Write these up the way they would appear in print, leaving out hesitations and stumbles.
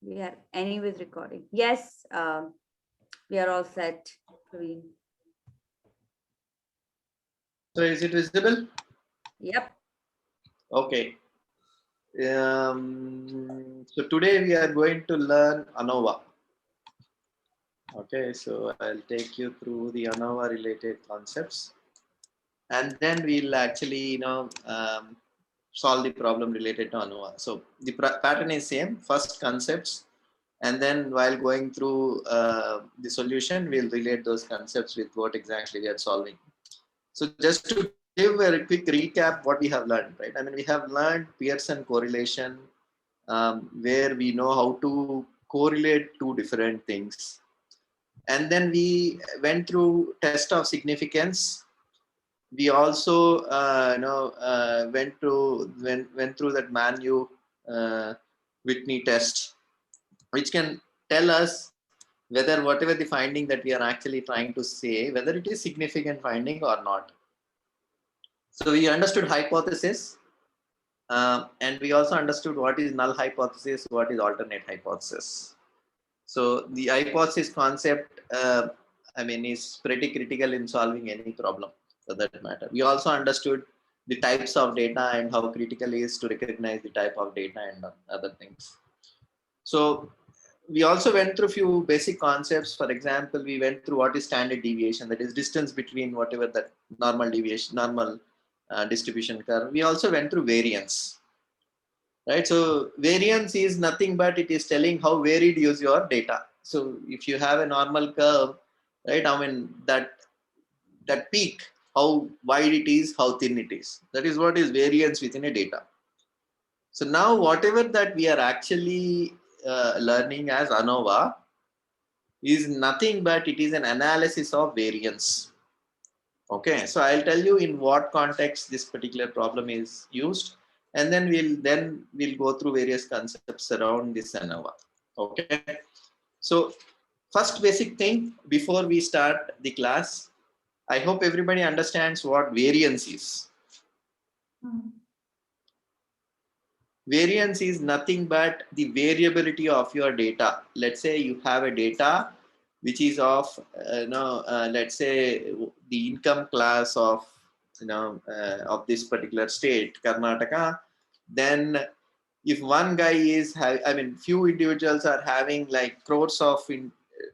We are anyways recording. Yes, we are all set. Praveen. So is it visible? Yep. Okay. So today we are going to learn ANOVA. Okay, so I'll take you through the ANOVA related concepts, and then we'll actually, solve the problem related to ANOVA. So the pattern is same. First concepts, and then while going through the solution, we'll relate those concepts with what exactly we are solving. So just to give a quick recap what we have learned, right? I mean, we have learned Pearson correlation, where we know how to correlate two different things. And then we went through test of significance. We also went through that Manu uh, Whitney test, which can tell us whether whatever the finding that we are actually trying to say, whether it is significant finding or not. So we understood hypothesis, and we also understood what is null hypothesis, what is alternate hypothesis. So the hypothesis concept, is pretty critical in solving any problem for that matter. We also understood the types of data and how critical it is to recognize the type of data and other things. So we also went through few basic concepts. For example, we went through what is standard deviation, that is distance between whatever that normal deviation, normal distribution curve. We also went through variance, right? So variance is nothing but it is telling how varied is your data. So if you have a normal curve, right? I mean that peak, how wide it is, how thin it is. That is what is variance within a data. So now whatever that we are actually learning as ANOVA is nothing but it is an analysis of variance. Okay, so I'll tell you in what context this particular problem is used, and then we'll go through various concepts around this ANOVA. Okay, so first basic thing before we start the class, I hope everybody understands what variance is. Variance is nothing but the variability of your data. Let's say you have a data which is of let's say the income class of of this particular state, Karnataka. Then if one guy is few individuals are having like crores of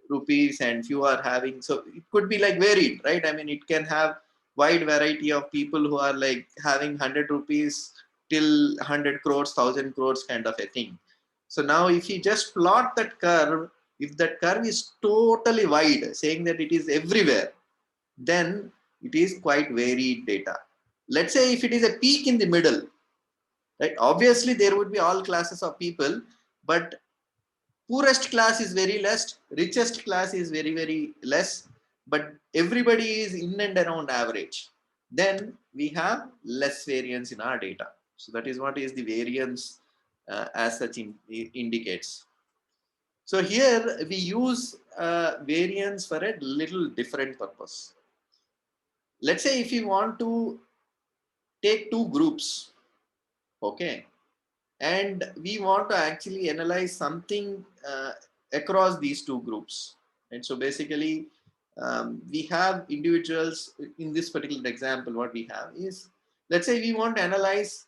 rupees and few are having, so it could be like varied, right? I mean, it can have wide variety of people who are like having 100 rupees till 100 crores, 1000 crores kind of a thing. So now if you just plot that curve, if that curve is totally wide, saying that it is everywhere, then it is quite varied data. Let's say if it is a peak in the middle, right? Obviously there would be all classes of people, but poorest class is very less, richest class is very, very less, but everybody is in and around average. Then we have less variance in our data. So that is what is the variance as such indicates. So here we use variance for a little different purpose. Let's say if you want to take two groups, okay, and we want to actually analyze something across these two groups. And so basically we have individuals in this particular example. What we have is, let's say we want to analyze,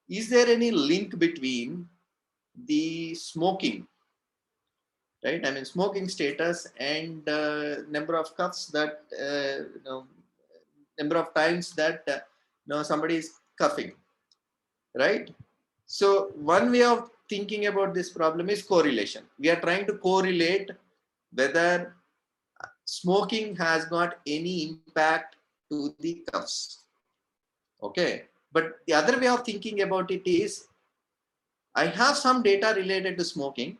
is there any link between the smoking, right? I mean, smoking status and number of cuffs that number of times that somebody is coughing, right? So one way of thinking about this problem is correlation. We are trying to correlate whether smoking has got any impact to the cuffs. Okay. But the other way of thinking about it is, I have some data related to smoking,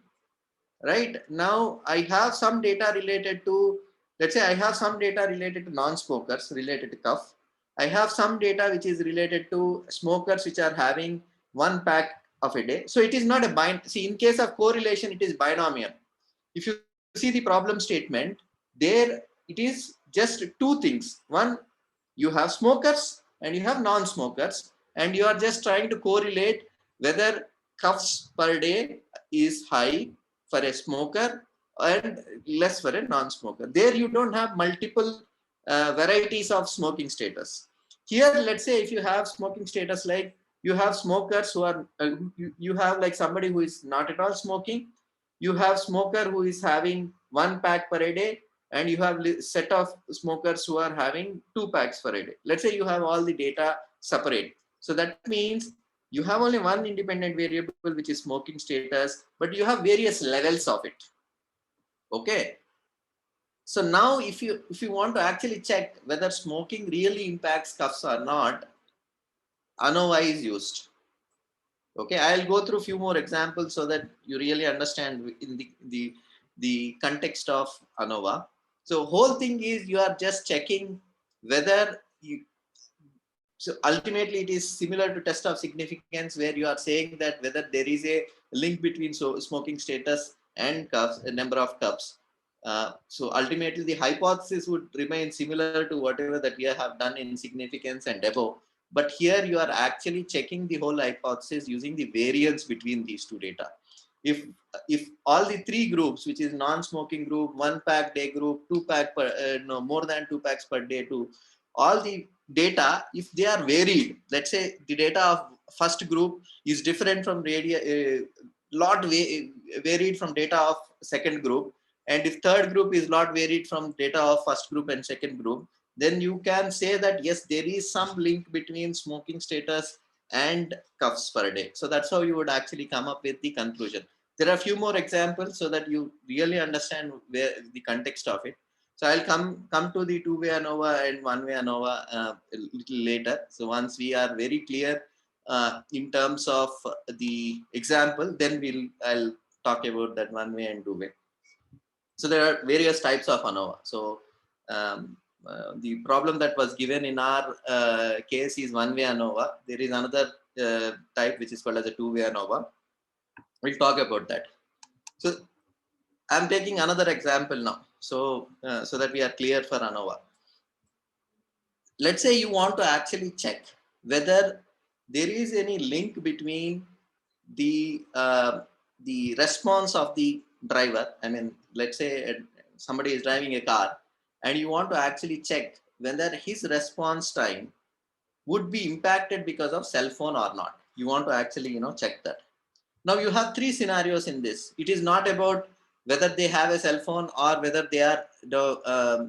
right? Now I have some data related to, let's say I have some data related to non-smokers related to cough. I have some data which is related to smokers which are having one pack of a day. So it is not a see, in case of correlation, it is binomial. If you see the problem statement, there it is just two things. One, you have smokers and you have non-smokers, and you are just trying to correlate whether cuffs per day is high for a smoker and less for a non-smoker. There you don't have multiple varieties of smoking status. Here, let's say if you have smoking status, like you have smokers who are, you have like somebody who is not at all smoking, you have smoker who is having 1 pack per day, and you have set of smokers who are having 2 packs per day. Let's say you have all the data separate. So that means you have only one independent variable, which is smoking status, but you have various levels of it. Okay. So now if you want to actually check whether smoking really impacts cuffs or not, ANOVA is used. Okay, I'll go through a few more examples so that you really understand in the context of ANOVA. So whole thing is you are just checking whether you, so ultimately it is similar to test of significance, where you are saying that whether there is a link between smoking status and cuffs, a number of cuffs. So ultimately the hypothesis would remain similar to whatever that we have done in significance and above. But here you are actually checking the whole hypothesis using the variance between these two data. If all the 3 groups, which is non-smoking group, 1 pack day group, 2 pack per no more than 2 packs per day, to all the data, if they are varied, let's say the data of first group is different from varied from data of second group, and if third group is lot varied from data of first group and second group, then you can say that yes, there is some link between smoking status and cuffs per day. So that's how you would actually come up with the conclusion. There are a few more examples so that you really understand where the context of it. So I'll come to the two-way ANOVA and one-way ANOVA a little later. So once we are very clear in terms of the example, then I'll talk about that one-way and two-way. So there are various types of ANOVA. So the problem that was given in our case is one-way ANOVA. There is another type which is called as a two-way ANOVA. We'll talk about that. So I'm taking another example now, so so that we are clear for ANOVA. Let's say you want to actually check whether there is any link between the response of the driver. I mean, let's say somebody is driving a car, and you want to actually check whether his response time would be impacted because of cell phone or not. You want to actually check that. Now you have 3 scenarios in this. It is not about whether they have a cell phone or whether they are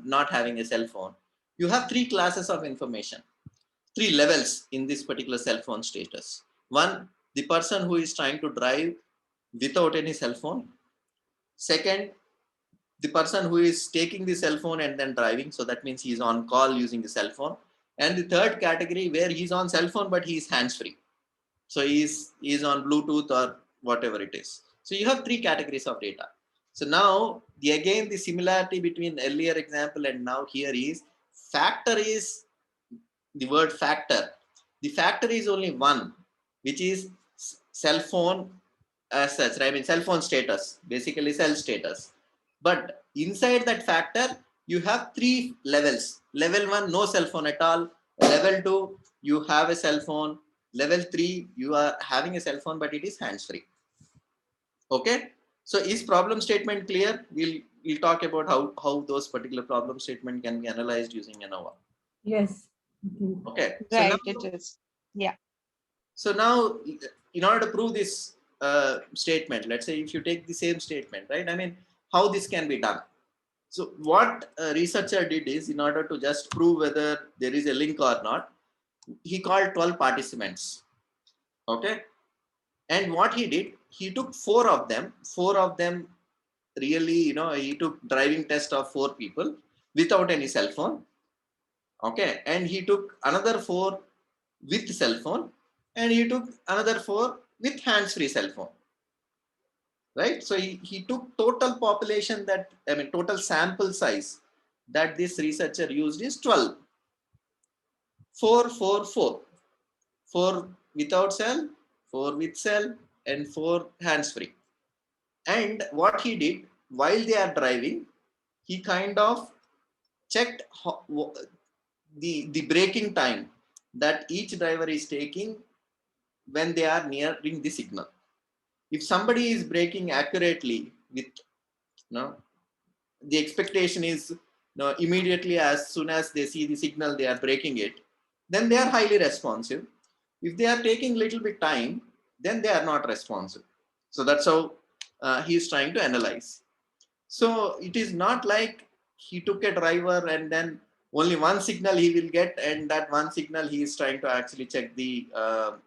not having a cell phone. You have 3 classes of information, 3 levels in this particular cell phone status. One, the person who is trying to drive without any cell phone. Second, the person who is taking the cell phone and then driving. So that means he is on call using the cell phone. And the third category where he's on cell phone, but he is hands-free. So he's on Bluetooth or whatever it is. So you have 3 categories of data. So now again, the similarity between earlier example and now here is factor is the word factor. The factor is only one, which is cell phone as such. I mean, cell phone status, basically cell status. But inside that factor, you have 3 levels. Level 1, no cell phone at all. Level 2, you have a cell phone. Level 3, you are having a cell phone, but it is hands-free. Okay. So is problem statement clear? We'll talk about how those particular problem statement can be analyzed using ANOVA. Yes. Okay. Right, So now, it is. Yeah. So now, in order to prove this statement, let's say if you take the same statement, right? I mean, how this can be done. So what a researcher did is, in order to just prove whether there is a link or not, he called 12 participants. Okay. And what he did, he took 4 of them. 4 of them really, he took driving test of 4 people without any cell phone. Okay. And he took another 4 with cell phone, and he took another 4 with hands-free cell phone. Right. So he took total population that, I mean, total sample size that this researcher used is 12. 4, 4, 4. 4 without cell, 4 with cell, and 4 hands-free. And what he did while they are driving, he kind of checked the braking time that each driver is taking when they are nearing the signal. If somebody is braking accurately with, the expectation is, immediately as soon as they see the signal, they are braking it, then they are highly responsive. If they are taking little bit time, then they are not responsive. So that's how he is trying to analyze. So it is not like he took a driver and then only one signal he will get, and that one signal he is trying to actually check the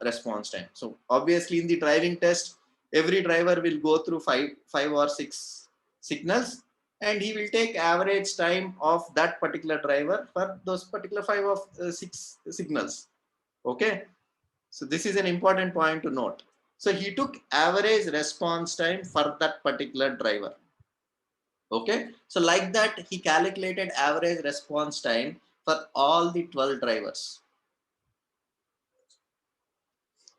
response time. So obviously in the driving test, every driver will go through five or six signals, and he will take average time of that particular driver for those particular five of six signals. Okay, so this is an important point to note. So he took average response time for that particular driver. Okay, so like that he calculated average response time for all the 12 drivers.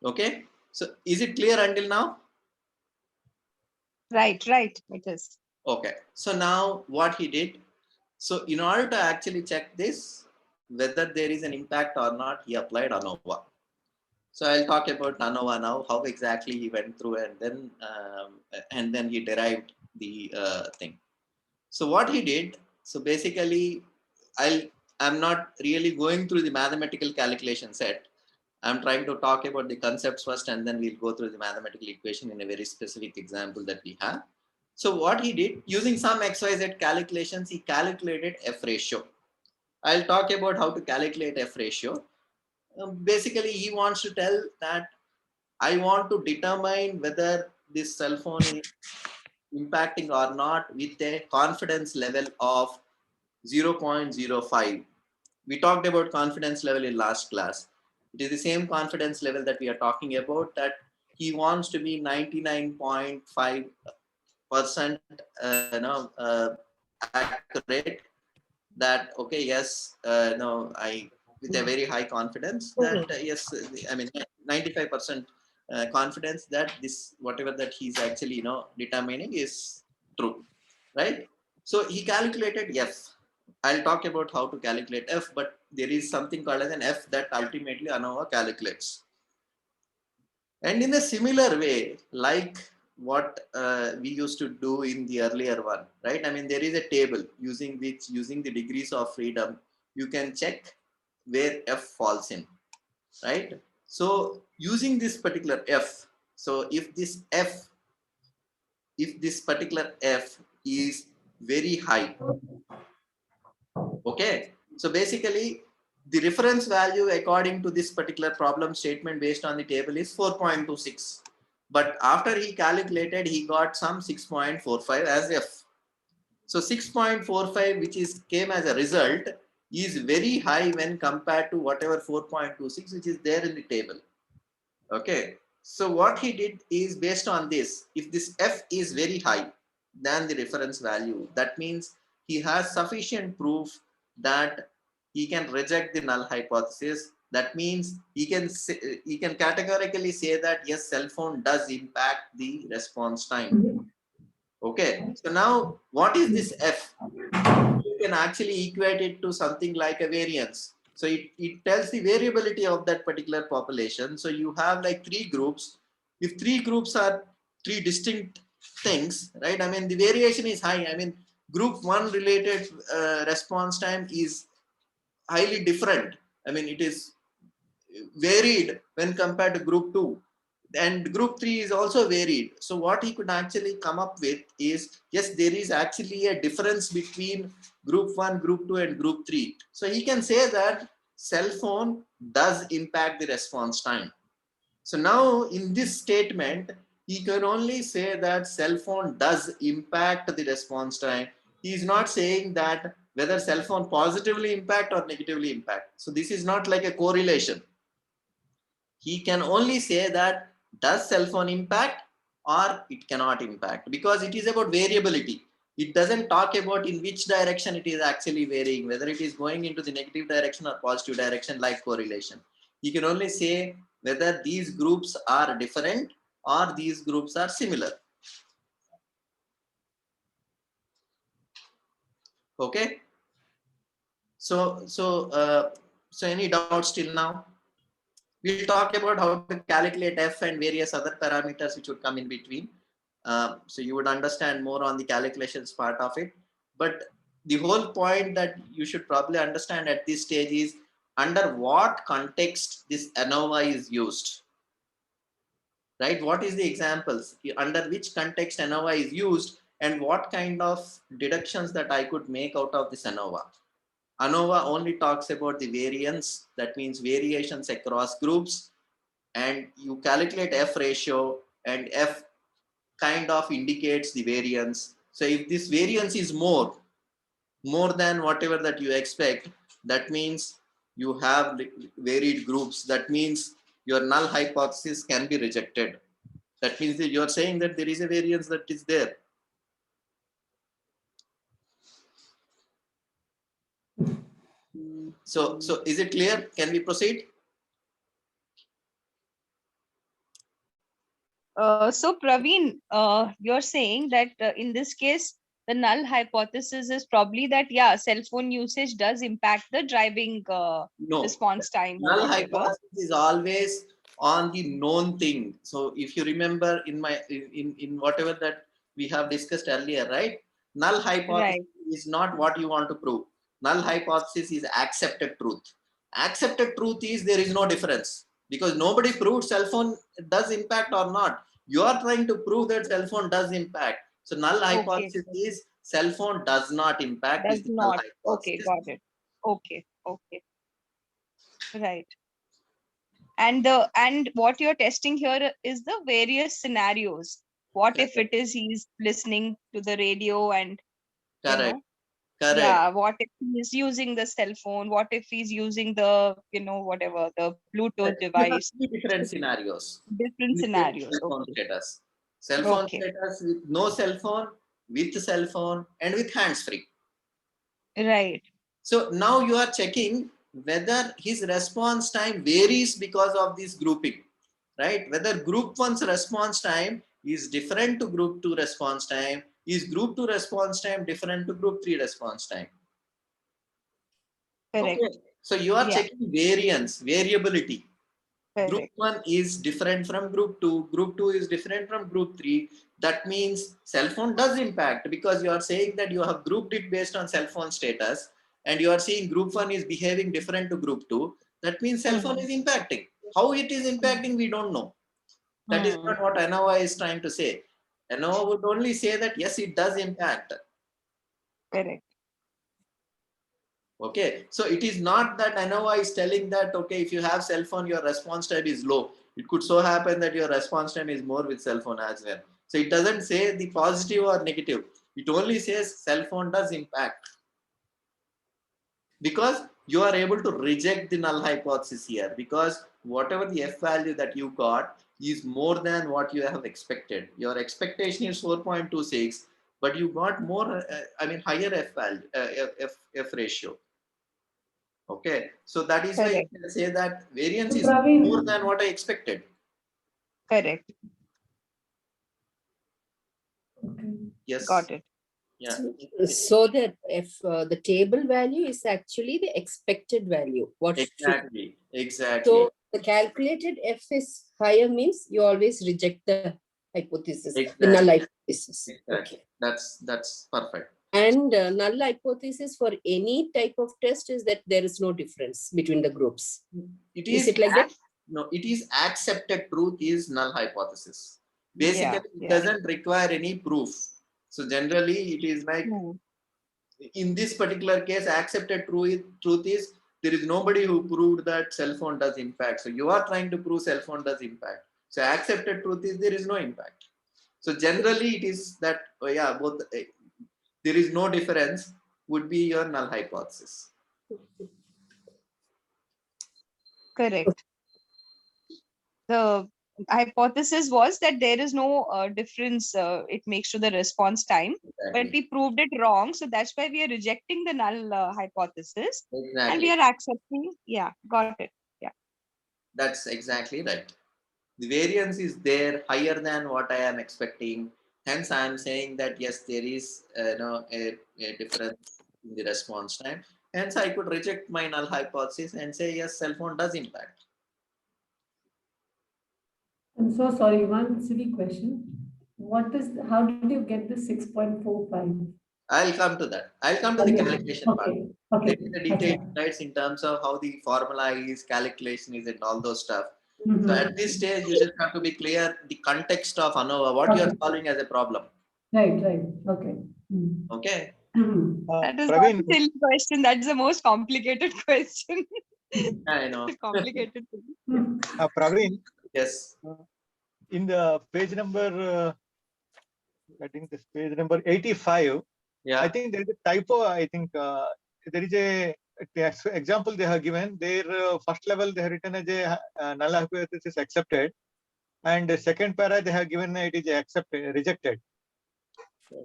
Okay, so is it clear until now? Right, it is. Okay, so now what he did, so in order to actually check this, whether there is an impact or not, he applied ANOVA. So I'll talk about ANOVA now, how exactly he went through, and then he derived the thing. So what he did, so basically, I'm not really going through the mathematical calculation set. I'm trying to talk about the concepts first, and then we'll go through the mathematical equation in a very specific example that we have. So what he did, using some XYZ calculations, he calculated F ratio. I'll talk about how to calculate F ratio. Basically, he wants to tell that I want to determine whether this cell phone is impacting or not with a confidence level of 0.05. We talked about confidence level in last class. It is the same confidence level that we are talking about, that he wants to be 99.5% accurate, that okay, yes, no, I with a very high confidence that yes, I mean 95% confidence that this whatever that he's actually determining is true, right? So he calculated F. I'll talk about how to calculate F, but there is something called as an F that ultimately ANOVA calculates. And in a similar way, like what we used to do in the earlier one, right? I mean, there is a table using the degrees of freedom, you can check where F falls in, right? So using this particular F, so if this particular F is very high, okay, so basically the reference value according to this particular problem statement based on the table is 4.26, but after he calculated he got some 6.45 as F. So 6.45, which came as a result, is very high when compared to whatever 4.26 which is there in the table. Okay, so what he did is, based on this, if this F is very high than the reference value, that means he has sufficient proof that he can reject the null hypothesis. That means he can categorically say that yes, cell phone does impact the response time. Okay, so now what is this F? You can actually equate it to something like a variance. So it tells the variability of that particular population. So you have like three groups. If three groups are three distinct things, right? I mean, the variation is high. I mean, group one related response time is highly different. I mean, it is varied when compared to group two, and group three is also varied. So what he could actually come up with is, yes, there is actually a difference between group one, group two, and group three. So he can say that cell phone does impact the response time. So now in this statement, he can only say that cell phone does impact the response time. He is not saying that whether cell phone positively impact or negatively impact. So this is not like a correlation. He can only say that does cell phone impact or it cannot impact, because it is about variability. It doesn't talk about in which direction it is actually varying, whether it is going into the negative direction or positive direction like correlation. He can only say whether these groups are different or these groups are similar. Okay. So any doubts till now? We'll talk about how to calculate F and various other parameters which would come in between. So you would understand more on the calculations part of it. But the whole point that you should probably understand at this stage is under what context this ANOVA is used, right? What is the examples? Under which context ANOVA is used and what kind of deductions that I could make out of this ANOVA. ANOVA only talks about the variance, that means variations across groups, and you calculate F ratio, and F kind of indicates the variance. So if this variance is more than whatever that you expect, that means you have varied groups. That means your null hypothesis can be rejected. That means that you're saying that there is a variance that is there. So is it clear? Can we proceed? So Praveen, you're saying that in this case, the null hypothesis is probably that, yeah, cell phone usage does impact the driving No. response time. Null Or whatever. hypothesis is always on the known thing. So if you remember in my in whatever that we have discussed earlier, right? Null hypothesis is not what you want to prove. Null hypothesis is accepted truth. Accepted truth is there is no difference because nobody proved cell phone does impact or not. You are trying to prove that cell phone does impact. So null hypothesis is cell phone does not impact. Does Is the null not. Okay, hypothesis. got it. Okay, okay. Right. And what you're testing here is the various scenarios. What if it is he's listening to the radio and you Correct. know, Correct. yeah, what if he's using the cell phone? What if he's using the, whatever, the Bluetooth You have device? three different scenarios. Different In the same scenarios. cell phone Okay. status. Cell phone Okay. status with no cell phone, with cell phone, and with hands free. Right. So now you are checking whether his response time varies because of this grouping, right? Whether group 1's response time is different to group 2 response time, is group 2 response time different to group 3 response time. Correct. Okay. So you are Yeah. checking variance, variability. Group Correct. 1 is different from group 2, group 2 is different from group 3. That means cell phone does impact because you are saying that you have grouped it based on cell phone status and you are seeing group 1 is behaving different to group 2. That means cell phone is impacting. How it is impacting, we don't know. That is not what ANOVA is trying to say. ANOVA would only say that yes, it does impact. Correct. Okay, so it is not that ANOVA is telling that, okay, if you have cell phone, your response time is low. It could so happen that your response time is more with cell phone as well. So it doesn't say the positive or negative. It only says cell phone does impact. Because you are able to reject the null hypothesis here because whatever the F value that you got is more than what you have expected. Your expectation is 4.26, but you got more, higher F value, F ratio. Okay, so that is why you can say that variance is more than what I expected. Correct. Yes. Got it. Yeah. So that if the table value is actually the expected value. Exactly. So the calculated F is higher means you always reject the hypothesis, the null hypothesis. Exactly. Okay. That's perfect. And null hypothesis for any type of test is that there is no difference between the groups. Is it like that? No, it is accepted truth is null hypothesis. Basically, it Yeah. doesn't require any proof. So generally, it is like in this particular case, accepted truth is there is nobody who proved that cell phone does impact. So you are trying to prove cell phone does impact. So accepted truth is there is no impact. So generally, it is that both there is no difference would be your null hypothesis. Correct. The hypothesis was that there is no difference it makes to the response time, but we proved it wrong. So that's why we are rejecting the null hypothesis. Exactly. And we are accepting. Yeah, got it. Yeah. That's exactly right. The variance is there higher than what I am expecting. Hence, I am saying that yes, there is a difference in the response time. Hence, I could reject my null hypothesis and say yes, cell phone does impact. I'm so sorry, one silly question. How did you get the 6.45? I'll come to that. I'll come to the calculation part. Okay, There okay. is a detailed slides in terms of how the formula is, calculation is, and all those stuff. So at this stage, you just have to be clear the context of ANOVA, what you are Okay. solving as a problem. Right, okay. Okay. That is not Praveen, a silly question. That's the most complicated question. I know. Complicated thing. Praveen, Yes. in the page number, I think this page number 85, Yeah. I think there is a typo. I think there is a example they have given. Their first level they have written as a null hypothesis accepted, and the second para they have given it is accepted, rejected.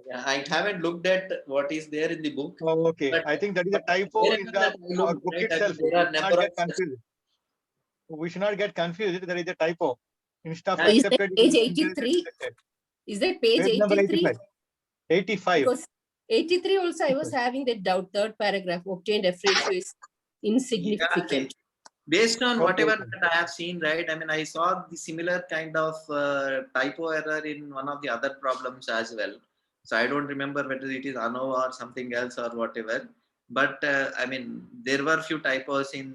Yeah, I haven't looked at what is there in the book. Oh, okay, But I think that is a typo wherever in that I our looked, book right, I mean, itself. there are We should not number get of confused. We should not get confused. There is a typo. Instead of Is that accepted, page it is 83? rejected. Is that page Page number 83? 85. 85. Because 83 also I was having that doubt. Third paragraph, obtained F ratio is insignificant. Based on Okay, whatever okay. that I have seen, right? I mean, I saw the similar kind of typo error in one of the other problems as well. So I don't remember whether it is ANOVA or something else or whatever. But I mean, there were few typos in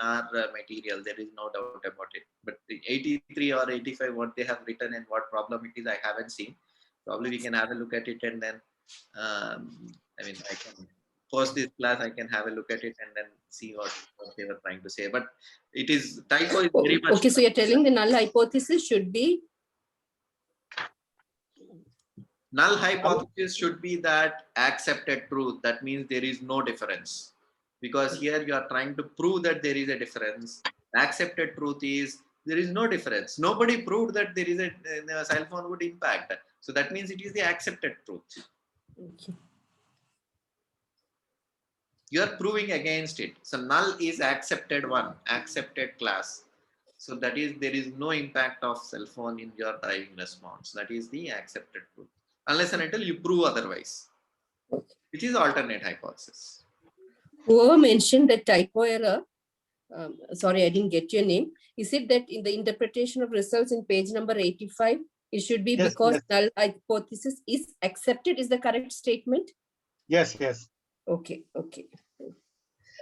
our material. There is no doubt about it. But the 83 or 85, what they have written and what problem it is, I haven't seen. Probably we can have a look at it and then, I mean, I can post this class. I can have a look at it and then see what they were trying to say. But it is typo is very much. Okay, so you're telling the null hypothesis should be Null hypothesis should be that accepted truth. That means there is no difference. Because here you are trying to prove that there is a difference. Accepted truth is there is no difference. Nobody proved that there is a cell phone would impact. So that means it is the accepted truth. okay. You are proving against it. So null is accepted one, accepted class. So that is there is no impact of cell phone in your driving response. That is the accepted truth. Unless and until you prove otherwise, which is alternate hypothesis. Whoever mentioned that typo error, sorry, I didn't get your name. Is it that in the interpretation of results in page number 85, it should be Yes, because yes. null hypothesis is accepted is the correct statement? Yes, yes. Okay, okay.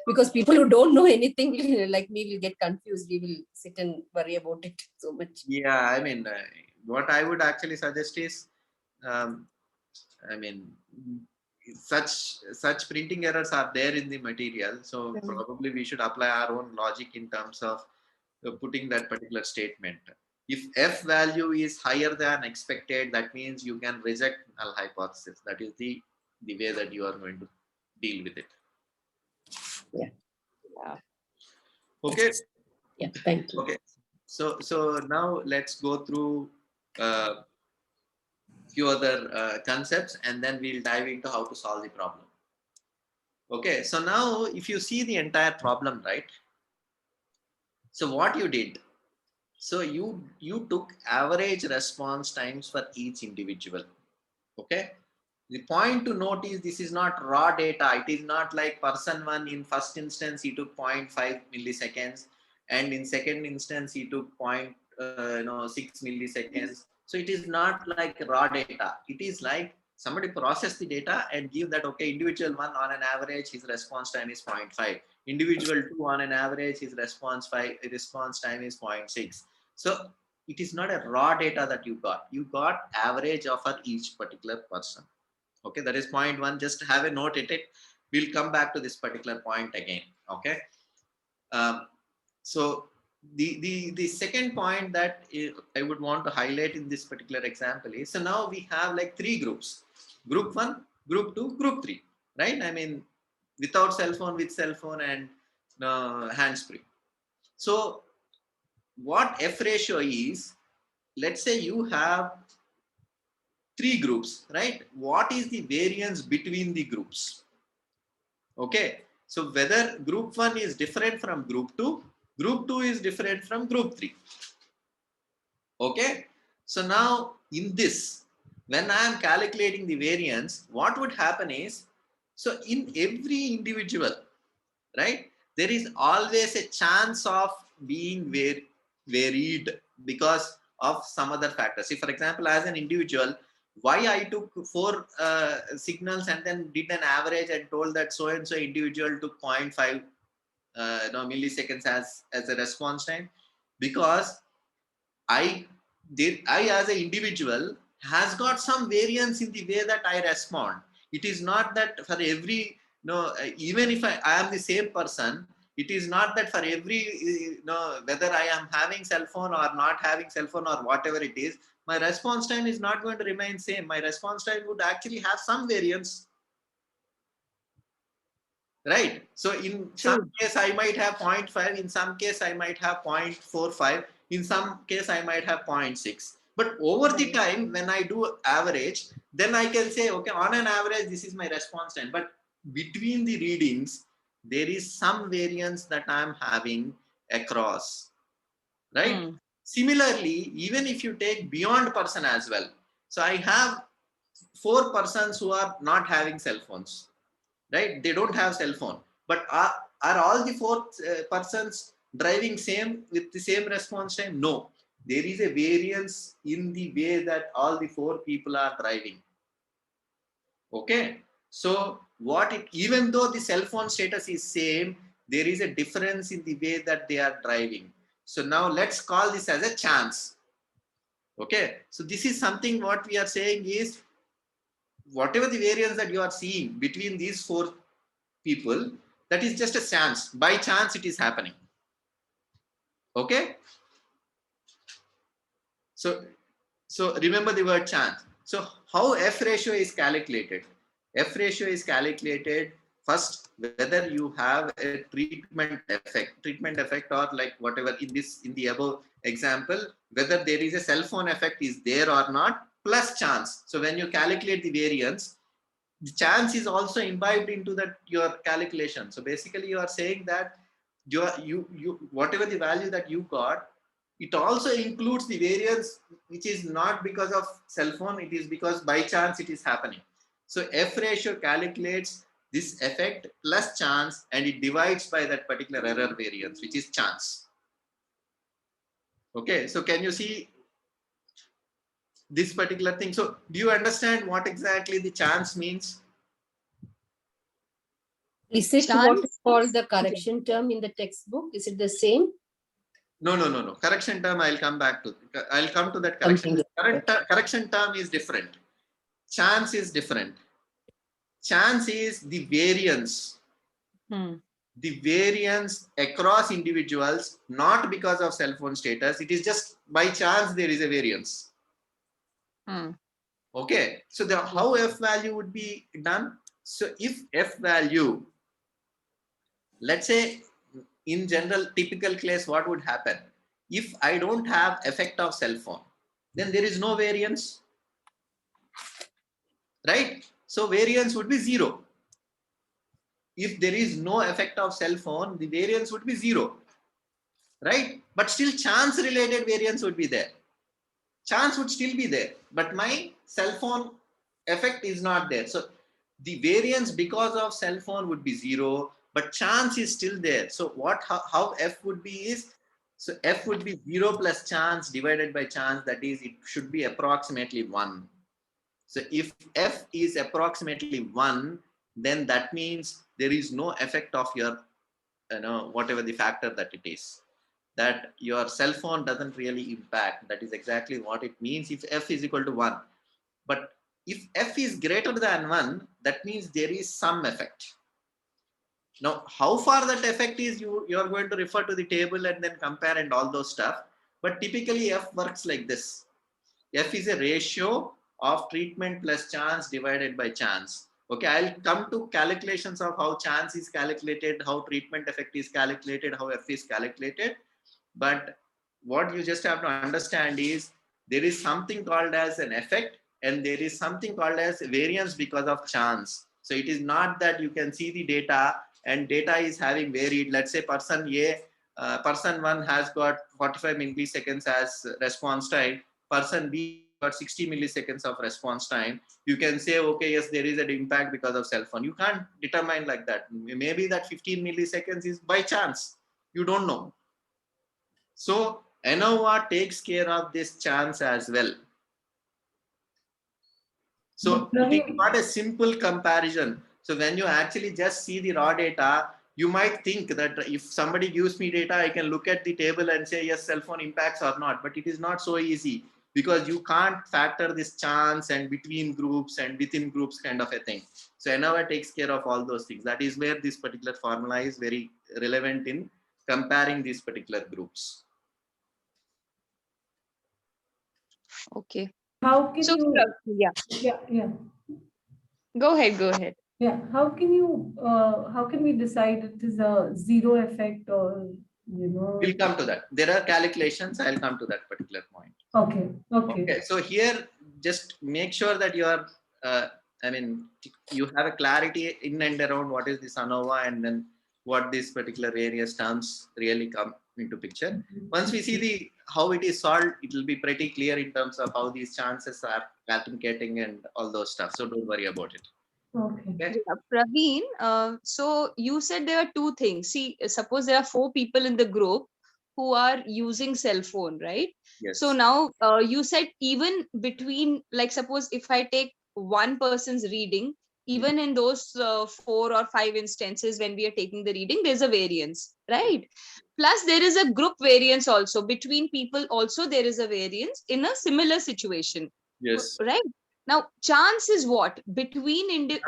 Because people who don't know anything like me will get confused. We will sit and worry about it so much. Yeah, I mean, what I would actually suggest is, I mean, such printing errors are there in the material. So probably we should apply our own logic in terms of putting that particular statement. If F value is higher than expected, that means you can reject null hypothesis. That is the way that you are going to deal with it. Yeah. Okay. Yeah, thank you. Okay. So now let's go through few other concepts and then we'll dive into how to solve the problem. Okay, so now if you see the entire problem, right? So what you did, so you took average response times for each individual. Okay, the point to note is this is not raw data. It is not like person one in first instance he took 0.5 milliseconds and in second instance he took 6 milliseconds. So it is not like raw data. It is like somebody process the data and give that, okay, individual one on an average his response time is 0.5. Individual two on an average his response time is 0.6. So it is not a raw data that you got. You got average of for each particular person. Okay, that is point one. Just have a note at it. We'll come back to this particular point again. Okay. So the second point that I would want to highlight in this particular example is, so now we have like three groups: group one, group two, group three. Right? I mean, without cell phone, with cell phone, and hands-free. So what F ratio is? Let's say you have three groups, right? What is the variance between the groups? Okay, so whether group one is different from group two is different from group three. Okay, so now in this, when I am calculating the variance, what would happen is, so in every individual, right, there is always a chance of being varied because of some other factor. See, for example, as an individual, why I took 4 signals and then did an average and told that so and so individual took 0.5 milliseconds as a response time, because I as an individual has got some variance in the way that I respond. It is not that for every, even if I am the same person, it is not that for every, whether I am having cell phone or not having cell phone or whatever it is, my response time is not going to remain same. My response time would actually have some variance. Right. So in some case, I might have 0.5. In some case, I might have 0.45. In some case, I might have 0.6. But over the time, when I do average, then I can say, okay, on an average, this is my response time. But between the readings, there is some variance that I'm having across. Right. Similarly, even if you take beyond person as well. So I have 4 persons who are not having cell phones. Right, they don't have cell phone, but are all the 4 persons driving same with the same response time? No, there is a variance in the way that all the 4 people are driving. Okay, so even though the cell phone status is same, there is a difference in the way that they are driving. So now let's call this as a chance. Okay, so this is something what we are saying is, whatever the variance that you are seeing between these 4 people, that is just a chance. By chance it is happening. Okay, so remember the word chance. So how F ratio is calculated? F ratio is calculated first whether you have a treatment effect or like whatever in the above example, whether there is a cell phone effect is there or not, plus chance. So when you calculate the variance, the chance is also imbibed into that your calculation. So basically you are saying that you whatever the value that you got, it also includes the variance which is not because of cell phone, it is because by chance it is happening. So F ratio calculates this effect plus chance and it divides by that particular error variance, which is chance. Okay, so can you see this particular thing? So do you understand what exactly the chance means? Is it what is called the correction term in the textbook? Is it the same? No. Correction term, I'll come back to. I'll come to that correction. Correction term is different. Chance is different. Chance is the variance. The variance across individuals, not because of cell phone status. It is just by chance there is a variance. Okay. So how F value would be done? So if F value, let's say in general, typical case, what would happen? If I don't have effect of cell phone, then there is no variance, right? So variance would be 0. If there is no effect of cell phone, the variance would be 0, right? But still chance related variance would be there. Chance would still be there, but my cell phone effect is not there. So the variance because of cell phone would be 0, but chance is still there. So how F would be is, so F would be 0 plus chance divided by chance, that is it should be approximately 1. So if F is approximately 1, then that means there is no effect of your, whatever the factor that it is, that your cell phone doesn't really impact. That is exactly what it means if F is equal to 1. But if F is greater than 1, that means there is some effect. Now, how far that effect is, you are going to refer to the table and then compare and all those stuff. But typically F works like this. F is a ratio of treatment plus chance divided by chance. Okay, I'll come to calculations of how chance is calculated, how treatment effect is calculated, how F is calculated. But what you just have to understand is there is something called as an effect and there is something called as variance because of chance. So it is not that you can see the data and data is having varied. Let's say person A, person 1 has got 45 milliseconds as response time. Person B got 60 milliseconds of response time. You can say, okay, yes, there is an impact because of cell phone. You can't determine like that. Maybe that 15 milliseconds is by chance. You don't know. So ANOVA takes care of this chance as well. So But it is Praveen- not a simple comparison. So when you actually just see the raw data, you might think that if somebody gives me data, I can look at the table and say, yes, cell phone impacts or not. But it is not so easy because you can't factor this chance and between groups and within groups kind of a thing. So ANOVA takes care of all those things. That is where this particular formula is very relevant in comparing these particular groups. Okay. How can So, you, yeah, yeah. go ahead. Yeah, how can you, how can we decide it is a zero effect or, We'll come to that. There are calculations. I'll come to that particular point. okay. Okay. So here, just make sure that you are, you have a clarity in and around what is this ANOVA and then what these particular various terms really come into picture. Once we see how it is solved, it will be pretty clear in terms of how these chances are calculating and all those stuff. So don't worry about it. Okay. Okay. Yeah, Praveen, so you said there are two things. See, suppose there are 4 people in the group who are using cell phone, right? Yes. So now you said even between, like, suppose if I take one person's reading, even in those 4 or 5 instances when we are taking the reading, there's a variance, right? Plus, there is a group variance also. Between people also, there is a variance in a similar situation, Yes. right? Now, chance is what?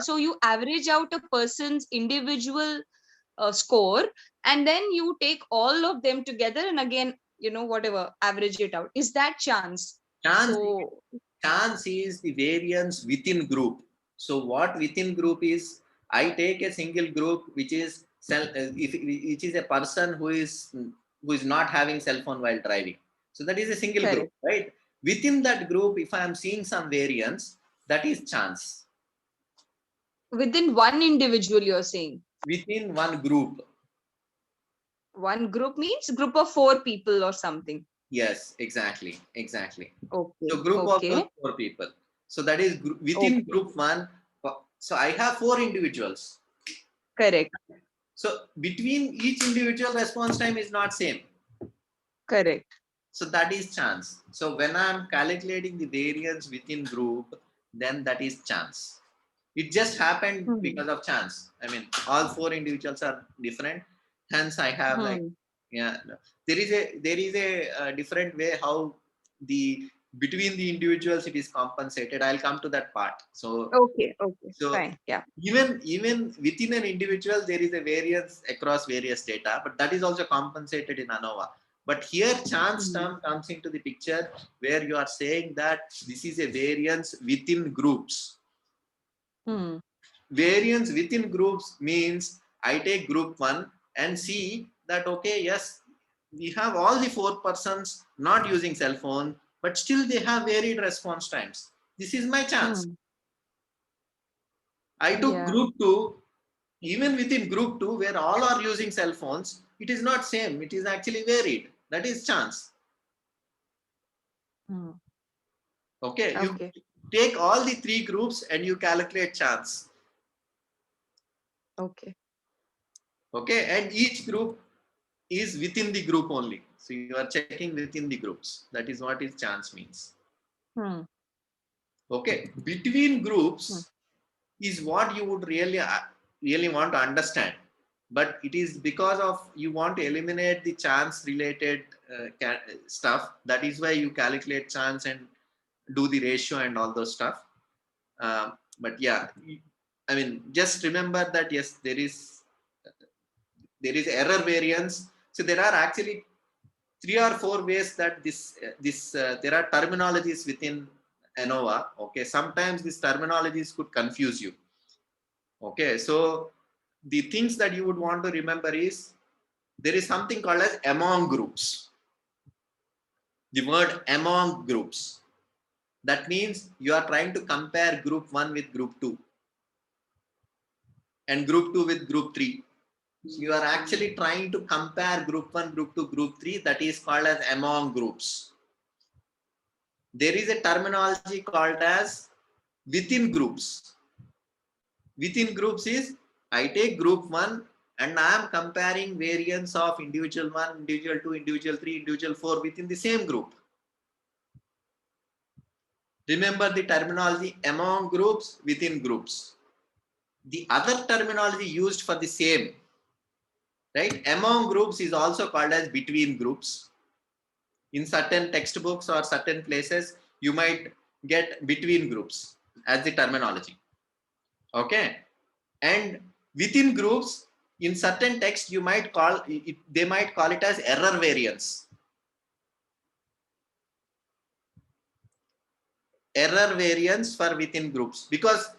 So you average out a person's individual score, and then you take all of them together and again, whatever, average it out. Is that chance? Chance, So, chance is the variance within group. So what within group is, I take a single group which is which is a person who is not having cell phone while driving. So that is a single group, correct. right? Within that group, if I am seeing some variance, that is chance. Within one individual, you're saying? Within one group. One group means group of 4 people or something. Yes, exactly. Okay. So group of Okay. those 4 people. So that is within Okay. group one. So I have 4 individuals. Correct. So between each individual response time is not same. Correct. So that is chance. So when I'm calculating the variance within group, then that is chance. It just happened because of chance. I mean, all 4 individuals are different. Hence, I have like, yeah, there is a different way how the between the individuals it is compensated. I'll come to that part. So Okay. so Fine. Yeah. even within an individual, there is a variance across various data, but that is also compensated in ANOVA. But here chance term comes into the picture where you are saying that this is a variance within groups. Variance within groups means I take group 1 and see that, okay, yes, we have all the 4 persons not using cell phone, but still they have varied response times. This is my chance. I took group 2, even within group 2 where all are using cell phones, it is not same, it is actually varied. That is chance. Okay, you take all the 3 groups and you calculate chance. Okay. Okay, and each group is within the group only. So you are checking within the groups. That is what is chance means. Okay, between groups is what you would really want to understand. But it is because of you want to eliminate the chance related stuff. That is why you calculate chance and do the ratio and all those stuff. But yeah, I mean, just remember that yes, there is error variance. So there are actually 3 or 4 ways that there are terminologies within ANOVA. Okay, sometimes these terminologies could confuse you. Okay, so the things that you would want to remember is there is something called as among groups. The word among groups. That means you are trying to compare group 1 with group 2 and group 2 with group 3. So you are actually trying to compare group 1, group 2, group 3. That is called as among groups. There is a terminology called as within groups. Within groups is I take group 1 and I am comparing variance of individual 1, individual 2, individual 3, individual 4 within the same group. Remember the terminology among groups, within groups. The other terminology used for the same, right? Among groups is also called as between groups. In certain textbooks or certain places, you might get between groups as the terminology. Okay. And within groups, in certain text, you might call it, they might call it as error variance. Error variance for within groups, because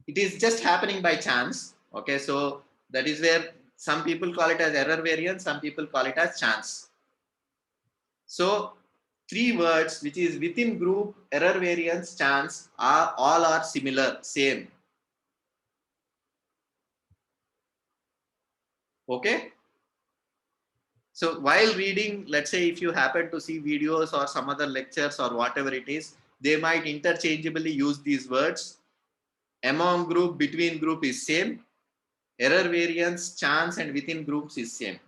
it is just happening by chance. Okay, so that is where some people call it as error variance, some people call it as chance. So 3 words, which is within group, error variance, chance, all are similar, same. Okay. So while reading, let's say if you happen to see videos or some other lectures or whatever it is, they might interchangeably use these words. Among group, between group is same. Error variance, chance, and within groups is same.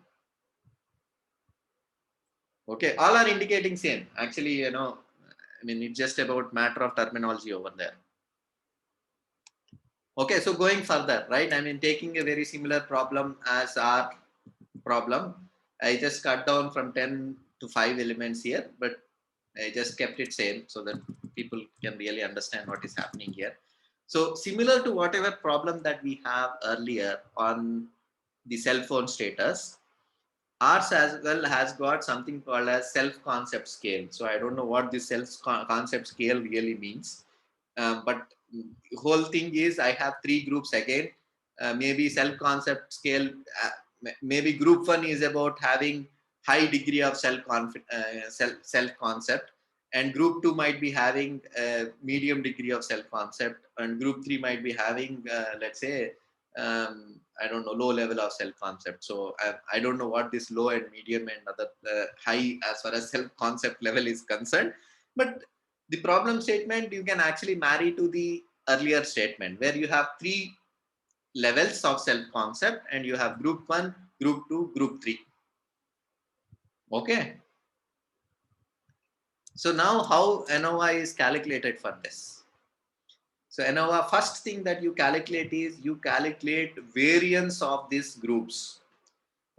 Okay, all are indicating same. Actually, you know, I mean, it's just about matter of terminology over there. Okay, so going further, right? I mean, taking a very similar problem as our problem, I just cut down from 10 to 5 elements here, but I just kept it same so that people can really understand what is happening here. So similar to whatever problem that we have earlier on the cell phone status, ours as well has got something called as self-concept scale. So I don't know what this self-concept scale really means, but whole thing is I have 3 groups again. Maybe self-concept scale, maybe group 1 is about having high degree of self-concept, and group 2 might be having a medium degree of self-concept, and group 3 might be having, let's say, I don't know, low level of self-concept. So I don't know what this low and medium and other high as far as self-concept level is concerned, but the problem statement you can actually marry to the earlier statement where you have 3 levels of self-concept and you have group 1, group 2, group 3. Okay. So now how ANOVA is calculated for this? So ANOVA, first thing that you calculate is you calculate variance of these groups.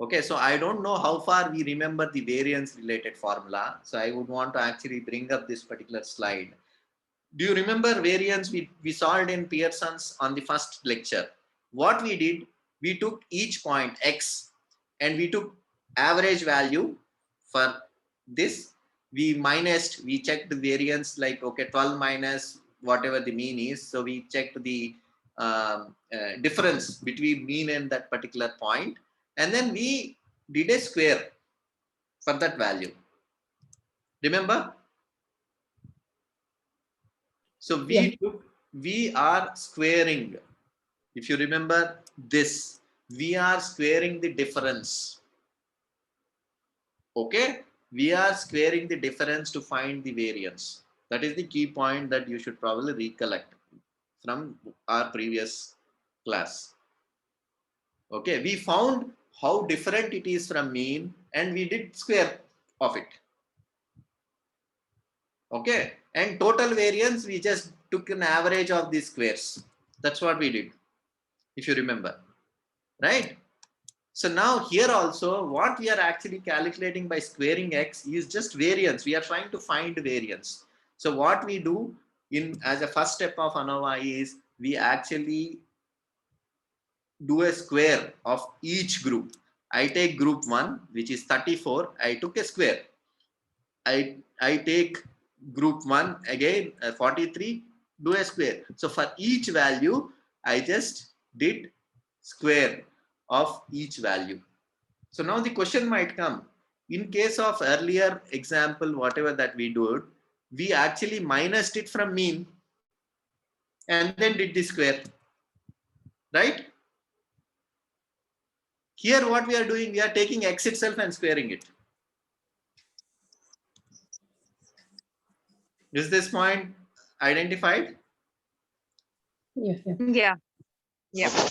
Okay, so I don't know how far we remember the variance related formula. So I would want to actually bring up this particular slide. Do you remember variance we solved in Pearson's on the first lecture? What we did, we took each point X and we took average value for this. We checked the variance like, okay, 12 minus whatever the mean is. So we checked the difference between mean and that particular point. And then we did a square for that value. Remember? So we are squaring. If you remember this, we are squaring the difference. Okay, we are squaring the difference to find the variance. That is the key point that you should probably recollect from our previous class. Okay, we found how different it is from mean and we did square of it. Okay, and total variance, we just took an average of these squares. That's what we did, if you remember, right? So now here also, what we are actually calculating by squaring X is just variance. We are trying to find variance. So what we do as a first step of ANOVA is we actually do a square of each group. I take group 1, which is 34. I took a square. I take group 1 again, 43, do a square. So for each value, I just did square of each value. So now the question might come, in case of earlier example, whatever that we do, we actually minused it from mean and then did the square, right? Here what we are doing, we are taking X itself and squaring it. Is this point identified? Yeah. Yeah. Yeah.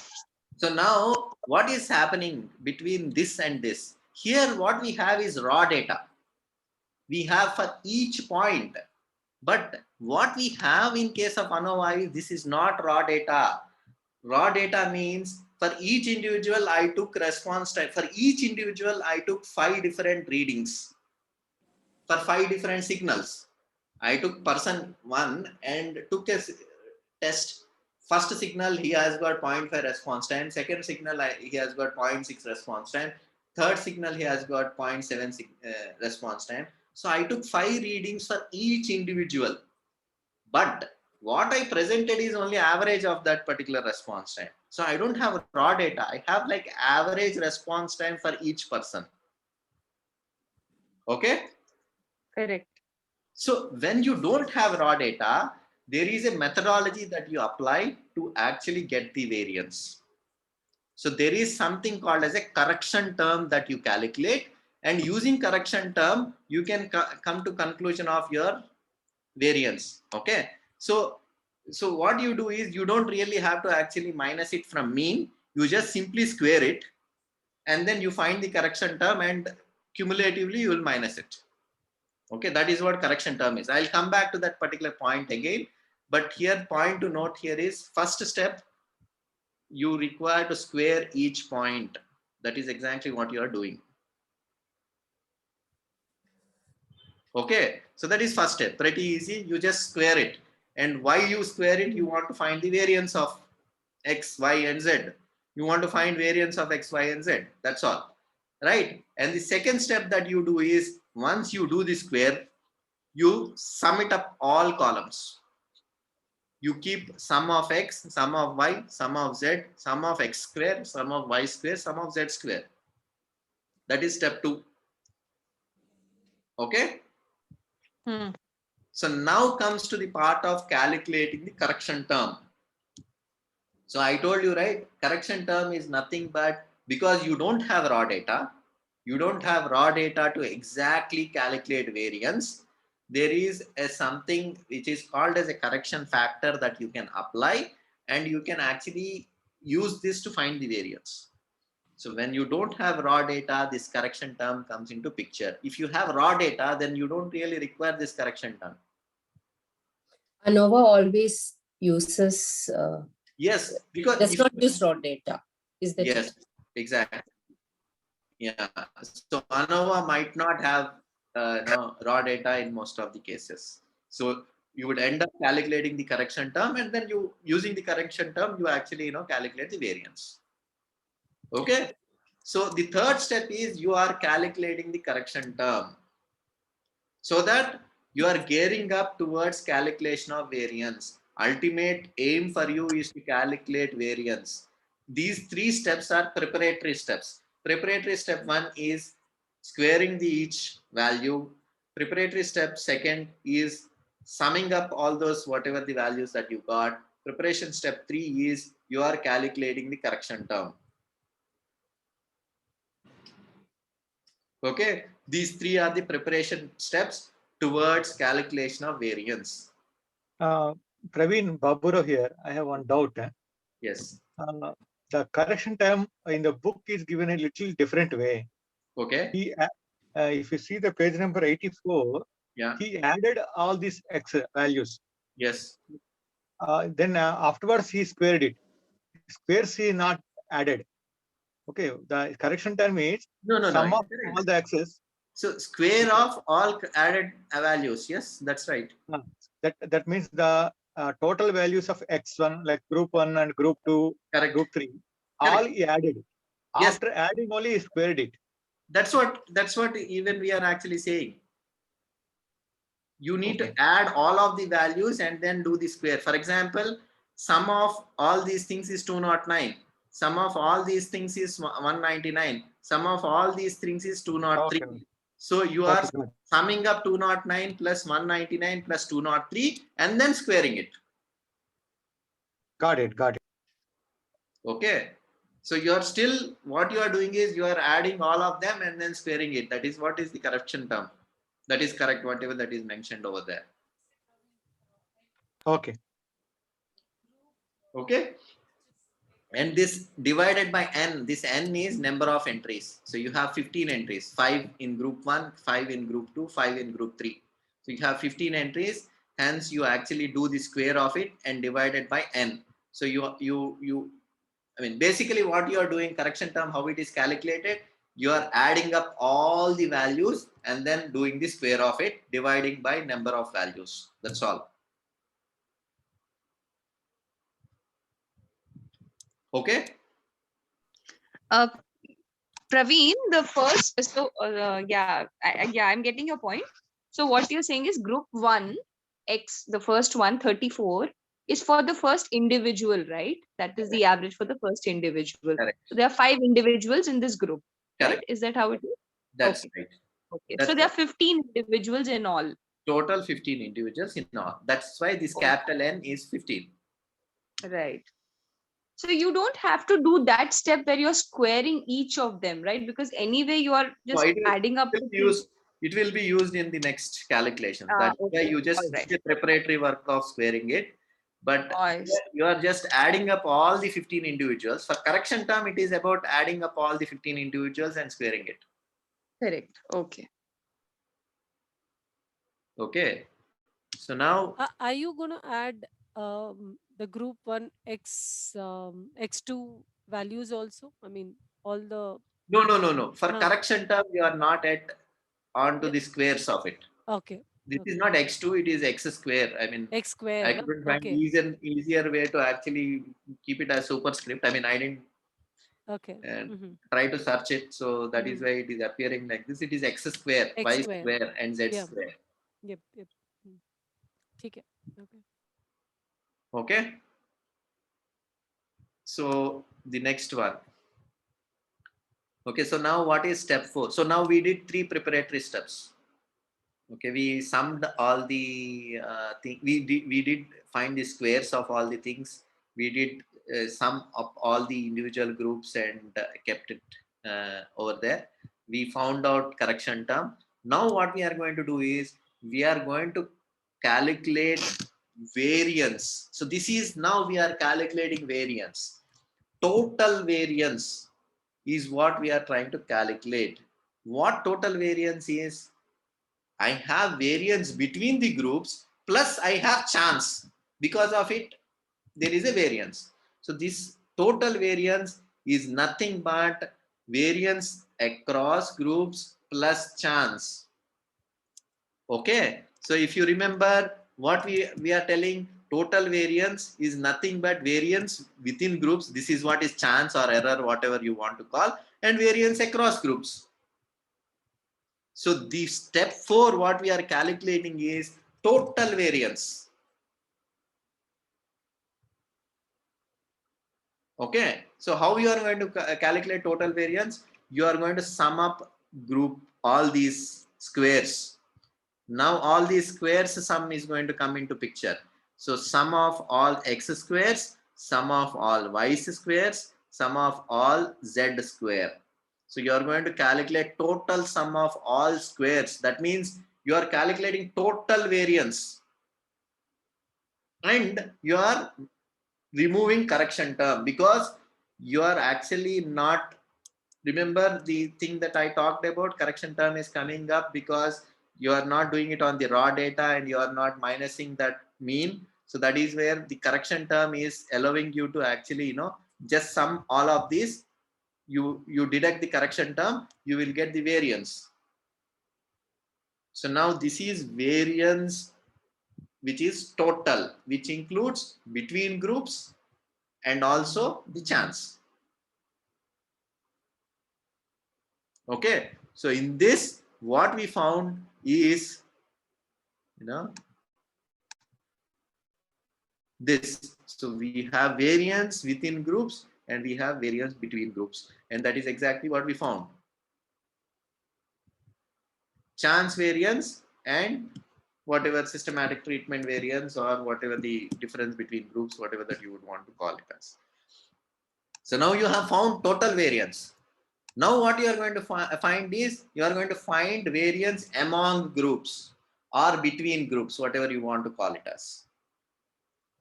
So now what is happening between this and this? Here, what we have is raw data. We have for each point. But what we have in case of ANOVA is this is not raw data. Raw data means for each individual, I took response time. For each individual, I took 5 different readings for 5 different signals. I took person 1 and took a test. First signal, he has got 0.5 response time. Second signal, he has got 0.6 response time. Third signal, he has got 0.7 response time. So I took 5 readings for each individual. But what I presented is only average of that particular response time. So I don't have raw data. I have like average response time for each person. Okay. Correct. So when you don't have raw data, there is a methodology that you apply to actually get the variance. So there is something called as a correction term that you calculate, and using correction term, you can come to conclusion of your variance. Okay. So what you do is you don't really have to actually minus it from mean. You just simply square it, and then you find the correction term, and cumulatively you will minus it. Okay, that is what correction term is. I'll come back to that particular point again, but here point to note here is first step, you require to square each point. That is exactly what you are doing. Okay, so that is first step, pretty easy. You just square it, and why you square it? You want to find the variance of x, y, and z. You want to find variance of x, y, and z. That's all, right? And the second step that you do is once you do the square, you sum it up all columns. You keep sum of x, sum of y, sum of z, sum of x square, sum of y square, sum of z square. That is step 2. Okay. So now comes to the part of calculating the correction term. So I told you, right, correction term is nothing but because you don't have raw data, to exactly calculate variance. There is something which is called as a correction factor that you can apply, and you can actually use this to find the variance. So when you don't have raw data, this correction term comes into picture. If you have raw data, then you don't really require this correction term. ANOVA always uses, Yes, because does not use raw data. Is that yes, it? exactly. Yeah, so ANOVA might not have raw data in most of the cases. So you would end up calculating the correction term, and then you using the correction term, you actually calculate the variance. Okay. So the third step is you are calculating the correction term, so that you are gearing up towards calculation of variance. Ultimate aim for you is to calculate variance. These 3 steps are preparatory steps. Preparatory step 1 is squaring the each value. Preparatory step 2 is summing up all those whatever the values that you got. Preparation step 3 is you are calculating the correction term. Okay, these 3 are the preparation steps towards calculation of variance. Praveen Baburo here. I have one doubt. Yes. The correction term in the book is given a little different way. Okay. If you see the page number 84, Yeah. he added all these x values. Yes. Then afterwards he squared it. Squares he not added. Okay, the correction term is sum of all the x's. So square of all added values. Yes, that's right. That means the total values of x1, like group 1 and group 2, correct, group 3, correct, all he added. Yes. After adding only he squared it. That's what even we are actually saying. You need to add all of the values and then do the square. For example, sum of all these things is 209. Sum of all these things is 199. Sum of all these things is 203. So you are summing up 209 plus 199 plus 203 and then squaring it. Got it. Okay. So you are still, what you are doing is you are adding all of them and then squaring it. That is what is the correction term. That is correct, whatever that is mentioned over there. Okay. Okay. And this divided by n, this n is number of entries. So you have 15 entries, 5 in group 1, 5 in group 2, 5 in group 3. So you have 15 entries, hence you actually do the square of it and divide it by n. So I mean, basically what you are doing, correction term, how it is calculated, you are adding up all the values and then doing the square of it, dividing by number of values. That's all. Okay. Praveen, the first, so yeah, I'm getting your point. So what you're saying is group 1, X, the first one, 34, is for the first individual, right? That is the average for the first individual. Correct. So there are 5 individuals in this group, right? Correct. Is that how it is? That's Okay. right. Okay. That's So there are right. 15 individuals in all. Total 15 individuals in all. That's why this Okay. capital N is 15. Right. So you don't have to do that step where you're squaring each of them, right? Because anyway, you are just adding up. It will be used in the next calculation. That's why Okay. you just All right. do the preparatory work of squaring it. But I see. you are just adding up all the 15 individuals. For correction term, it is about adding up all the 15 individuals and squaring it. Correct. Okay. Okay. So now, Are you going to add the group 1 x2 values also? I mean, all the no. For No. correction term, you are not onto Yeah. the squares of it. Okay. This Okay. is not x2, it is x square. I mean, X square. I no? couldn't find Okay. easier way to actually keep it as superscript. I mean, I didn't Okay. try to search it, so that is Mhm. why it is appearing like this. It is x square, X y square. square, and z Yeah. square. Yep. ठीक है. Okay. Okay. So the next one. Okay, so now what is step 4? So now we did 3 preparatory steps. Okay, we summed all the thing. We did find the squares of all the things. We did sum up all the individual groups and kept it over there. We found out correction term. Now what we are going to do is we are going to calculate variance. So this is now we are calculating variance. Total variance is what we are trying to calculate. What total variance is? I have variance between the groups plus I have chance. Because of it, there is a variance. So this total variance is nothing but variance across groups plus chance. Okay. So if you remember what we are telling, total variance is nothing but variance within groups. This is what is chance or error, whatever you want to call, and variance across groups. So the step 4, what we are calculating is total variance. Okay. So how you are going to calculate total variance? You are going to sum up group all these squares. Now all these squares sum is going to come into picture. So sum of all x squares, sum of all y squares, sum of all z square. So you are going to calculate total sum of all squares. That means you are calculating total variance. And you are removing correction term because you are actually not, remember the thing that I talked about, correction term is coming up because you are not doing it on the raw data and you are not minusing that mean. So that is where the correction term is allowing you to actually, just sum all of these. You deduct the correction term, you will get the variance. So now this is variance, which is total, which includes between groups and also the chance. Okay, so in this, what we found is, this. So we have variance within groups and we have variance between groups, and that is exactly what we found. Chance variance and whatever systematic treatment variance or whatever the difference between groups, whatever that you would want to call it as. So now you have found total variance. Now what you are going to find is, you are going to find variance among groups or between groups, whatever you want to call it as.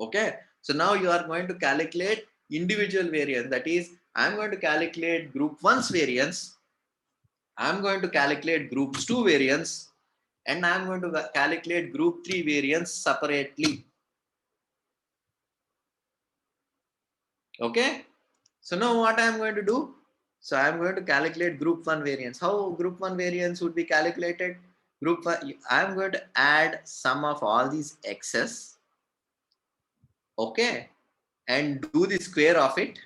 Okay. So now you are going to calculate individual variance. That is, I'm going to calculate group 1's variance, I'm going to calculate group 2 variance, and I'm going to calculate group 3 variance separately. Okay. So now what I'm going to do? So I'm going to calculate group 1 variance. How group 1 variance would be calculated? Group 1, I'm going to add sum of all these x's. Okay. And do the square of it.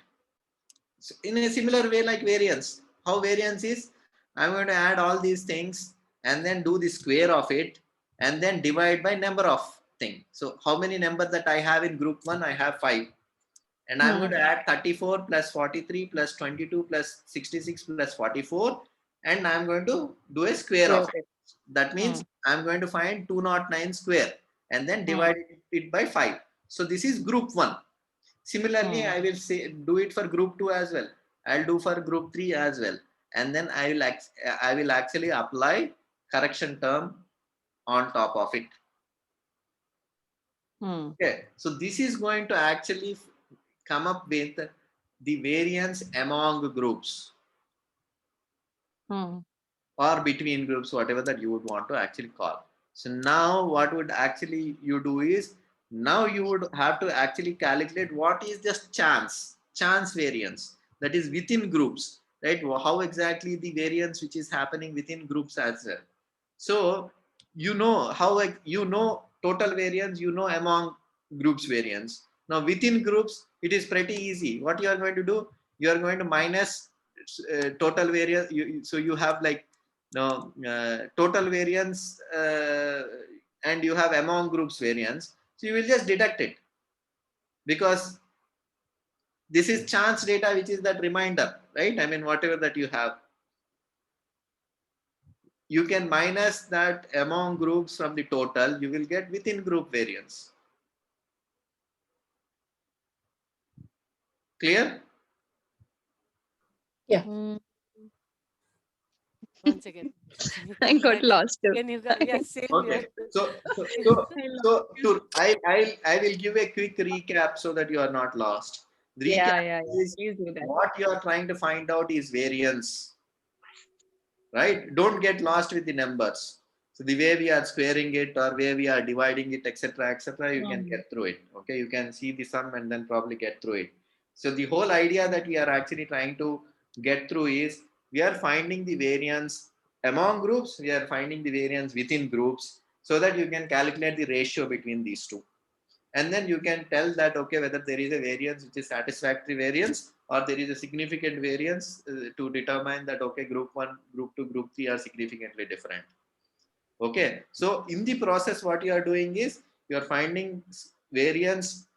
So in a similar way like variance. How variance is? I'm going to add all these things and then do the square of it and then divide by number of things. So how many numbers that I have in group 1? I have 5. And I'm going to add 34 plus 43 plus 22 plus 66 plus 44. And I'm going to do a square of it. That means I'm going to find 209 square and then divide it by 5. So this is group 1. Similarly, I will say do it for group 2 as well. I'll do for group 3 as well. And then I will actually apply correction term on top of it. Okay. So this is going to actually come up with the variance among groups or between groups, whatever that you would want to actually call. So now what would actually you do is, now you would have to actually calculate what is just chance variance that is within groups, right? How exactly the variance which is happening within groups as well. So you know how, you know total variance, you know among groups variance. Now within groups, it is pretty easy. What you are going to do, you are going to minus total variance. So you have like total variance and you have among groups variance. So you will just deduct it because this is chance data, which is that reminder, right? I mean, whatever that you have, you can minus that among groups from the total, you will get within group variance. Clear? Yeah. Once again. I got lost. Can you guys, yeah, same Okay. here. So I will give a quick recap so that you are not lost. The recap is Please do that. what you are trying to find out is variance, right? Don't get lost with the numbers. So the way we are squaring it or way we are dividing it, etc., you can get through it. Okay, you can see the sum and then probably get through it. So the whole idea that we are actually trying to get through is we are finding the variance among groups, we are finding the variance within groups, so that you can calculate the ratio between these two. And then you can tell that, okay, whether there is a variance which is satisfactory variance or there is a significant variance to determine that, okay, group 1, group 2, group 3 are significantly different. Okay, so in the process, what you are doing is you are finding variance,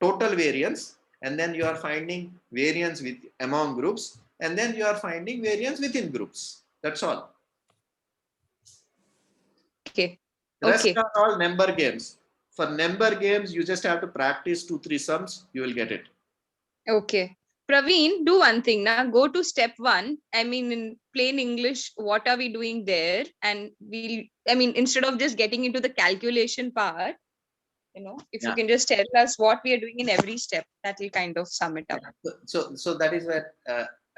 total variance, and then you are finding variance with among groups, and then you are finding variance within groups. That's all. Okay. Rest Okay. are all number games. For number games, you just have to practice 2-3 sums, you will get it. Okay. Praveen, do one thing now. Go to step 1. I mean, in plain English, what are we doing there? And instead of just getting into the calculation part, if you can just tell us what we are doing in every step, that will kind of sum it up. So that is what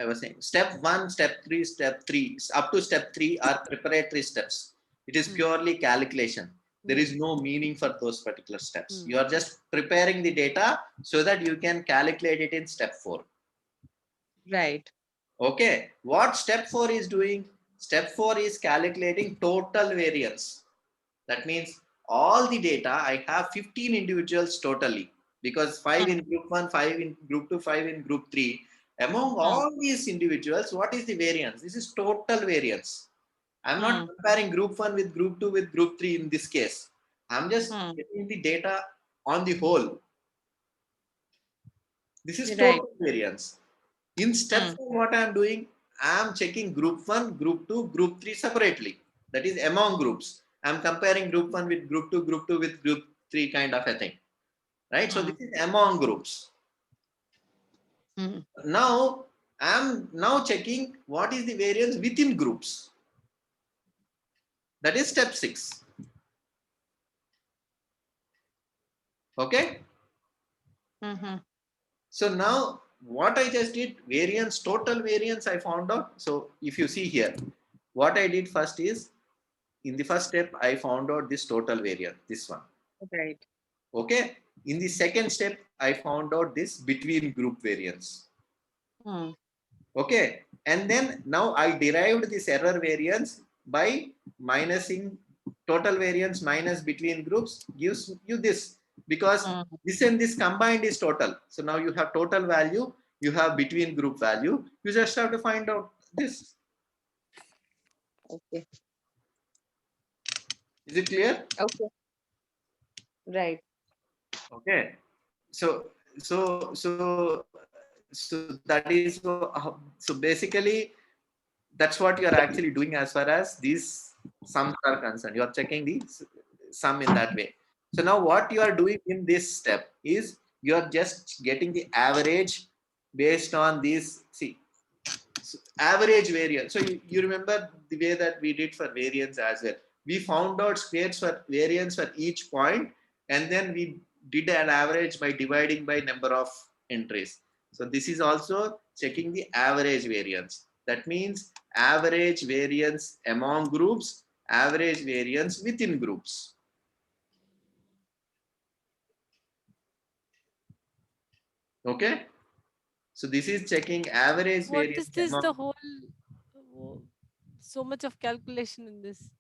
I was saying. Step 1, step 3, step 3, up to step 3 are preparatory steps. It is purely calculation. There is no meaning for those particular steps. You are just preparing the data so that you can calculate it in step 4. Right. Okay. What step 4 is doing? Step 4 is calculating total variance. That means all the data, I have 15 individuals totally, because 5 in group 1, 5 in group 2, 5 in group 3. Among all these individuals, what is the variance? This is total variance. I'm not comparing group 1 with group 2 with group 3 in this case. I'm just getting the data on the whole. This is total variance. In step 4, what I'm doing, I'm checking group 1, group 2, group 3 separately. That is among groups. I'm comparing group 1 with group 2 with group 3 kind of a thing. Right? So this is among groups. Now, I'm now checking what is the variance within groups. That is step 6. Okay? So now what I just did, variance, total variance I found out. So if you see here, what I did first is, in the first step, I found out this total variance, this one. Right. Okay. In the second step, I found out this between group variance. Hmm. Okay. And then now I derived this error variance by minusing total variance minus between groups gives you this, because Hmm. this and this combined is total. So now you have total value, you have between group value. You just have to find out this. Okay. Is it clear? Okay. Right. Okay. So that is so basically that's what you are actually doing as far as these sums are concerned. You are checking the sum in that way. So now what you are doing in this step is you are just getting the average based on these, see, so average variance. So you remember the way that we did for variance as well. We found out squares for variance for each point, and then we did an average by dividing by number of entries. So this is also checking the average variance. That means average variance among groups, average variance within groups. Okay. So this is checking average What variance is this? among. The whole so much of calculation in this.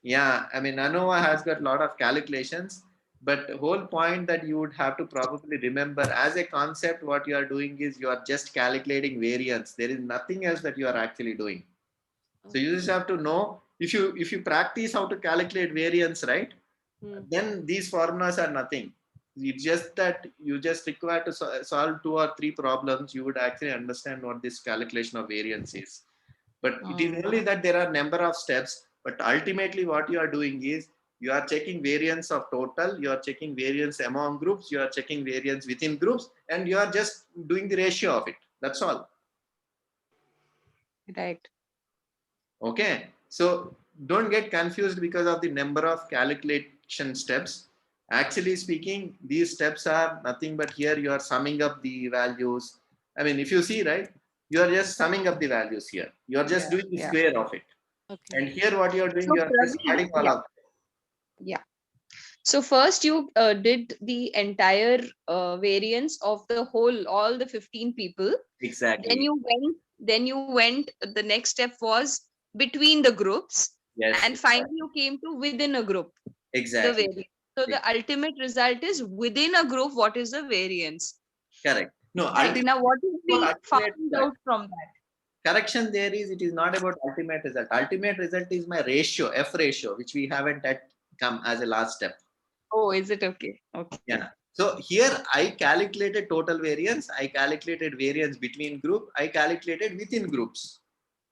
Yeah, I mean, ANOVA has got a lot of calculations, but the whole point that you would have to probably remember as a concept, what you are doing is you are just calculating variance. There is nothing else that you are actually doing. So you just have to know, if you practice how to calculate variance, right? Then these formulas are nothing. It's just that you just require to solve 2 or 3 problems. You would actually understand what this calculation of variance is. But it is only that there are number of steps. But ultimately, what you are doing is you are checking variance of total, you are checking variance among groups, you are checking variance within groups, and you are just doing the ratio of it. That's all. Right. Okay. So don't get confused because of the number of calculation steps. Actually speaking, these steps are nothing but here you are summing up the values. I mean, if you see, right, you are just summing up the values here. You are just doing the Yeah. square of it. Okay. And here what you are doing, So you are just Praveen, adding all yeah. of them. Yeah. So first you did the entire variance of the whole, all the 15 people. Exactly. Then you went, the next step was between the groups. Yes. And finally you came to within a group, the Exactly. variance. So the ultimate result is within a group, what is the variance? Correct. No, Right. ultimate, Now what is the ultimate found result. out from that? Correction there is, it is not about ultimate result. Ultimate result is my ratio, F ratio, which we haven't yet come as a last step. Oh, is it okay? Okay. Yeah. So here I calculated total variance. I calculated variance between group. I calculated within groups.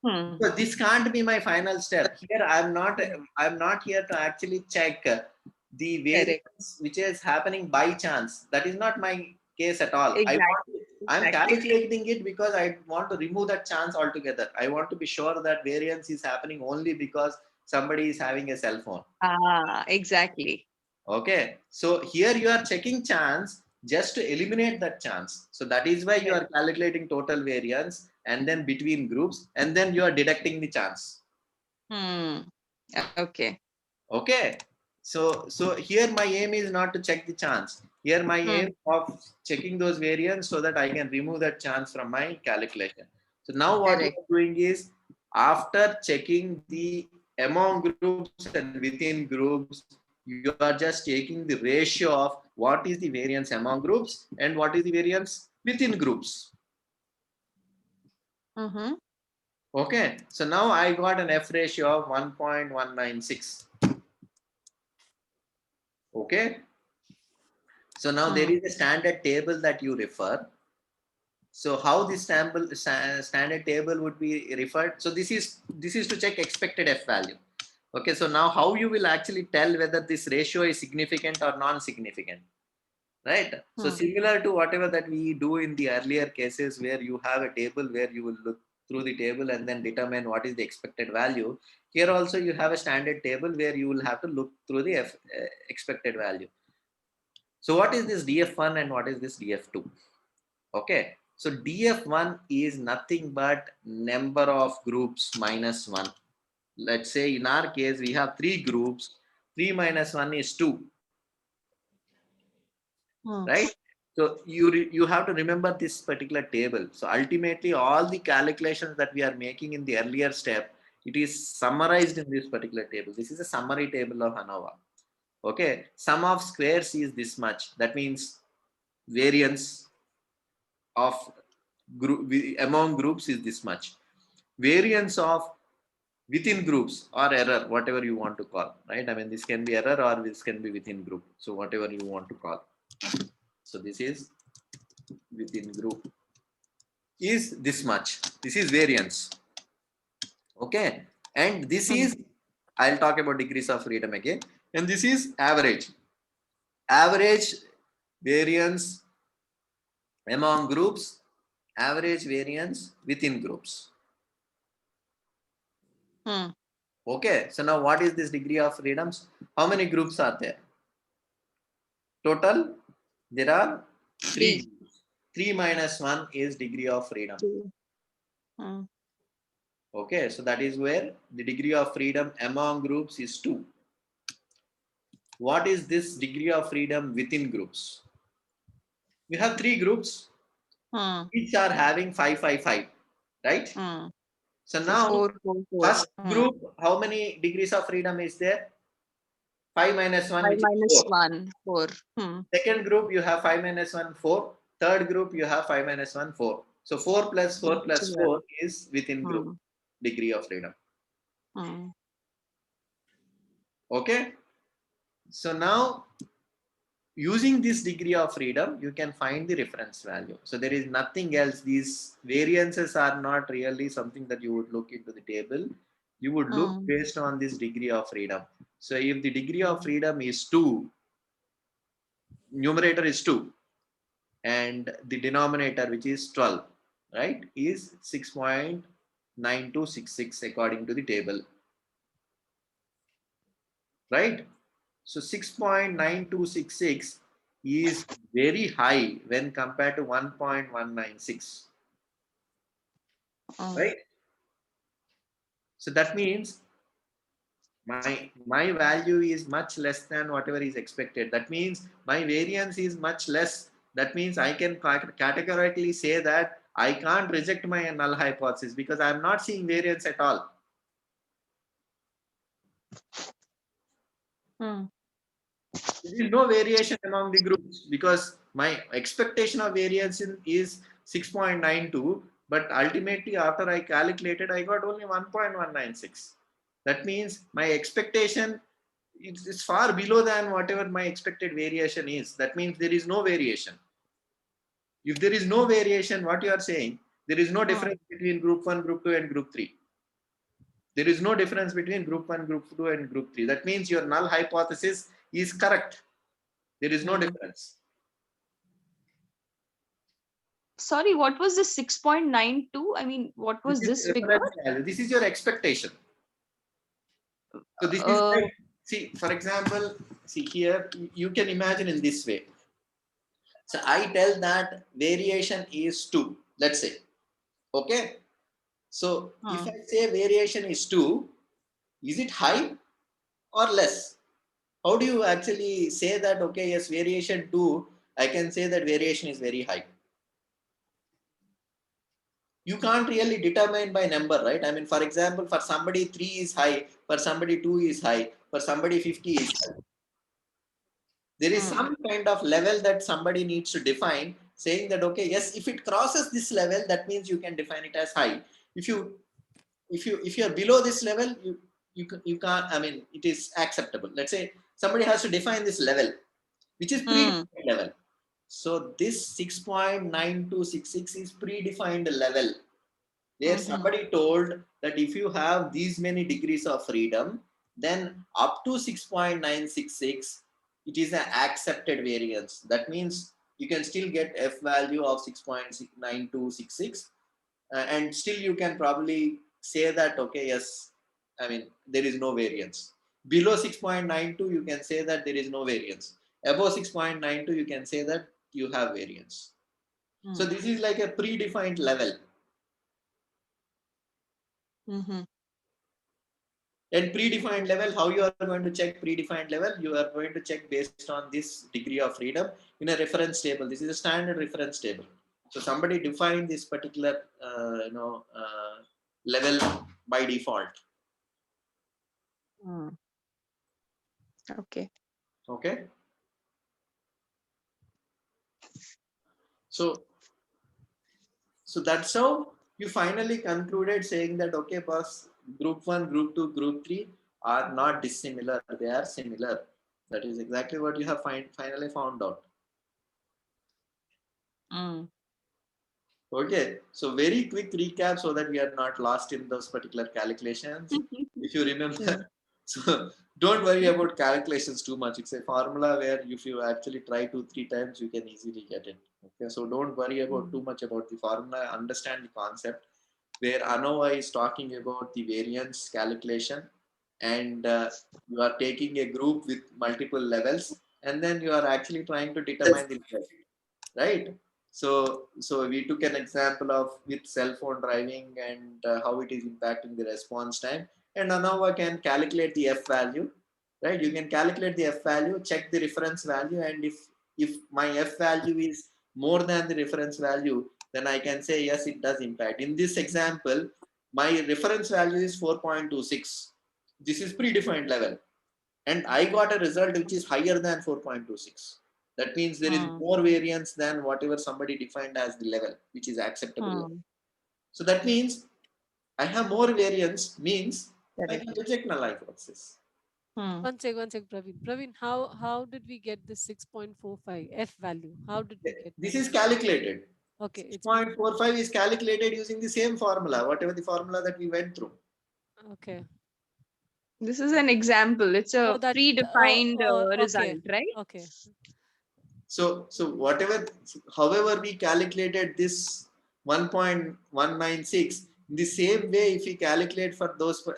So this can't be my final step. Here I'm not here to actually check the variance which is happening by chance. That is not my case at all. I'm calculating it because I want to remove that chance altogether. I want to be sure that variance is happening only because somebody is having a cell phone. Exactly. Okay. So here you are checking chance just to eliminate that chance. So that is why you are calculating total variance and then between groups, and then you are deducting the chance. Okay. Okay. So here my aim is not to check the chance. Here my aim of checking those variants so that I can remove that chance from my calculation. So now what you are doing is, after checking the among groups and within groups, you are just taking the ratio of what is the variance among groups and what is the variance within groups. Okay. So now I got an F ratio of 1.196. Okay. So now there is a standard table that you refer. So how this standard table would be referred? So this is to check expected F value. Okay. So now how you will actually tell whether this ratio is significant or non-significant, right? So similar to whatever that we do in the earlier cases where you have a table where you will look through the table and then determine what is the expected value. Here also you have a standard table where you will have to look through the expected value. So what is this DF1 and what is this DF2? Okay. So DF1 is nothing but number of groups minus 1. Let's say in our case, we have 3 groups. 3 minus 1 is 2. Right? So you have to remember this particular table. So ultimately, all the calculations that we are making in the earlier step, it is summarized in this particular table. This is a summary table of ANOVA. Okay, sum of squares is this much. That means variance of group among groups is this much. Variance of within groups or error, whatever you want to call, right? I mean, this can be error or this can be within group. So whatever you want to call. So this is within group is this much. This is variance. Okay, and this is, I'll talk about degrees of freedom again. And this is average. Average variance among groups, average variance within groups. Okay, so now what is this degree of freedoms? How many groups are there? Total, there are 3. 3 minus 1 is degree of freedom. Okay, so that is where the degree of freedom among groups is 2. What is this degree of freedom within groups? We have 3 groups, each are having 5, 5, 5, right? So now, first group, how many degrees of freedom is there? 5 minus 1, which is 4. Second group, you have 5 minus 1, 4. Third group, you have 5 minus 1, 4. So 4 plus 4 plus 4 is within group degree of freedom. Okay. So now, using this degree of freedom, you can find the reference value. So there is nothing else. These variances are not really something that you would look into the table. You would look based on this degree of freedom. So if the degree of freedom is 2, numerator is 2, and the denominator, which is 12, right, is 6.9266 according to the table. Right? So 6.9266 is very high when compared to 1.196. Right? So that means my value is much less than whatever is expected. That means my variance is much less. That means I can categorically say that I can't reject my null hypothesis because I'm not seeing variance at all. There is no variation among the groups because my expectation of variance is 6.92, but ultimately after I calculated, I got only 1.196. That means my expectation is far below than whatever my expected variation is. That means there is no variation. If there is no variation, what you are saying, there is no difference between group 1, group 2 and group 3. There is no difference between group 1, group 2 and group 3. That means your null hypothesis is correct. There is no difference. Sorry, what was the 6.92? I mean, what was this figure? This is your expectation. So this is like, see, for example, see here, you can imagine in this way. So I tell that variation is 2, let's say. Okay. So if I say variation is 2, is it high or less? How do you actually say that, okay, yes, variation 2, I can say that variation is very high? You can't really determine by number, right? I mean, for example, for somebody 3 is high, for somebody 2 is high, for somebody 50 is high. There is some kind of level that somebody needs to define, saying that, okay, yes, if it crosses this level, that means you can define it as high. If you are below this level, you can't, I mean, it is acceptable. Let's say somebody has to define this level, which is predefined level. So this 6.9266 is predefined level, where somebody told that if you have these many degrees of freedom, then up to 6.966, it is an accepted variance. That means you can still get F value of 6.9266, and still you can probably say that, okay, yes, I mean, there is no variance. Below 6.92, you can say that there is no variance. Above 6.92, you can say that you have variance. So this is like a predefined level. Mhm. And predefined level, how you are going to check predefined level? You are going to check based on this degree of freedom in a reference table. This is a standard reference table. So somebody defined this particular level by default. Okay. Okay. So that's how you finally concluded, saying that, okay, boss, group 1, group 2, group 3 are not dissimilar. They are similar. That is exactly what you have finally found out. Okay, so very quick recap so that we are not lost in those particular calculations. If you remember, so don't worry about calculations too much. It's a formula where if you actually try 2-3 times, you can easily get it. Okay, so don't worry about too much about the formula. Understand the concept where ANOVA is talking about the variance calculation, and you are taking a group with multiple levels, and then you are actually trying to determine the level, right? So we took an example of with cell phone driving and how it is impacting the response time. And ANOVA can calculate the F value, right? You can calculate the F value, check the reference value, and if my F value is more than the reference value, then I can say yes, it does impact. In this example, my reference value is 4.26. This is predefined level, and I got a result which is higher than 4.26. That means there is more variance than whatever somebody defined as the level, which is acceptable level. So that means I have more variance, means I can reject null hypothesis. One sec, Praveen. Praveen, how did we get the 6.45 F value? How did we get This that? is calculated. Okay, it's been- 6.45 is calculated using the same formula, whatever the formula that we went through. okay. This is an example. It's a predefined result, okay. right? Okay. So whatever, however we calculated this 1.196, in the same way, if we calculate for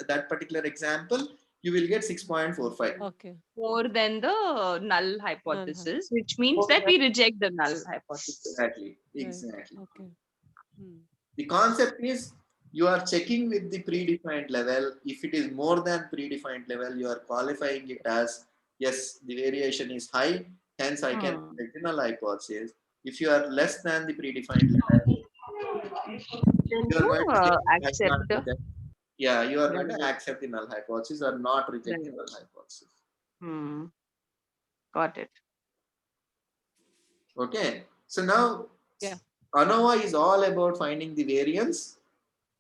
that particular example, you will get 6.45. Okay. More than the null hypothesis, which means that we reject the null hypothesis. Exactly. Right. Exactly. Okay. The concept is you are checking with the predefined level. If it is more than predefined level, you are qualifying it as yes, the variation is high, hence I can reject the null hypothesis. If you are less than the predefined level, you are going to say, accept the yeah, you are going to accept the null hypothesis or not reject the null hypothesis. Got it. Okay, so now Yeah. ANOVA is all about finding the variance,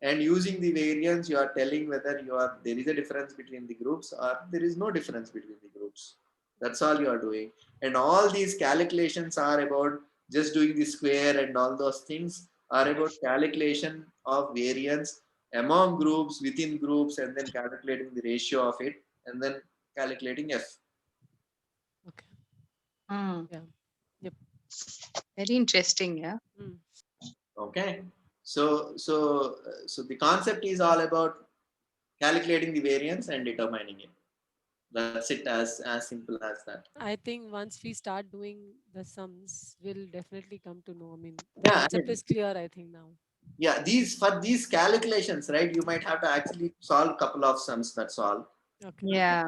and using the variance you are telling whether there is a difference between the groups or there is no difference between the groups. That's all you are doing. And all these calculations are about just doing the square, and all those things are about calculation of variance among groups, within groups, and then calculating the ratio of it, and then calculating F. Okay. Yeah. Yep. Very interesting, yeah. Okay, so the concept is all about calculating the variance and determining it. That's it, as simple as that. I think once we start doing the sums, we'll definitely come to know. I mean, the Yeah, concept is clear, I think, now. Yeah, for these calculations, right, you might have to actually solve a couple of sums, that's all. Okay. Yeah.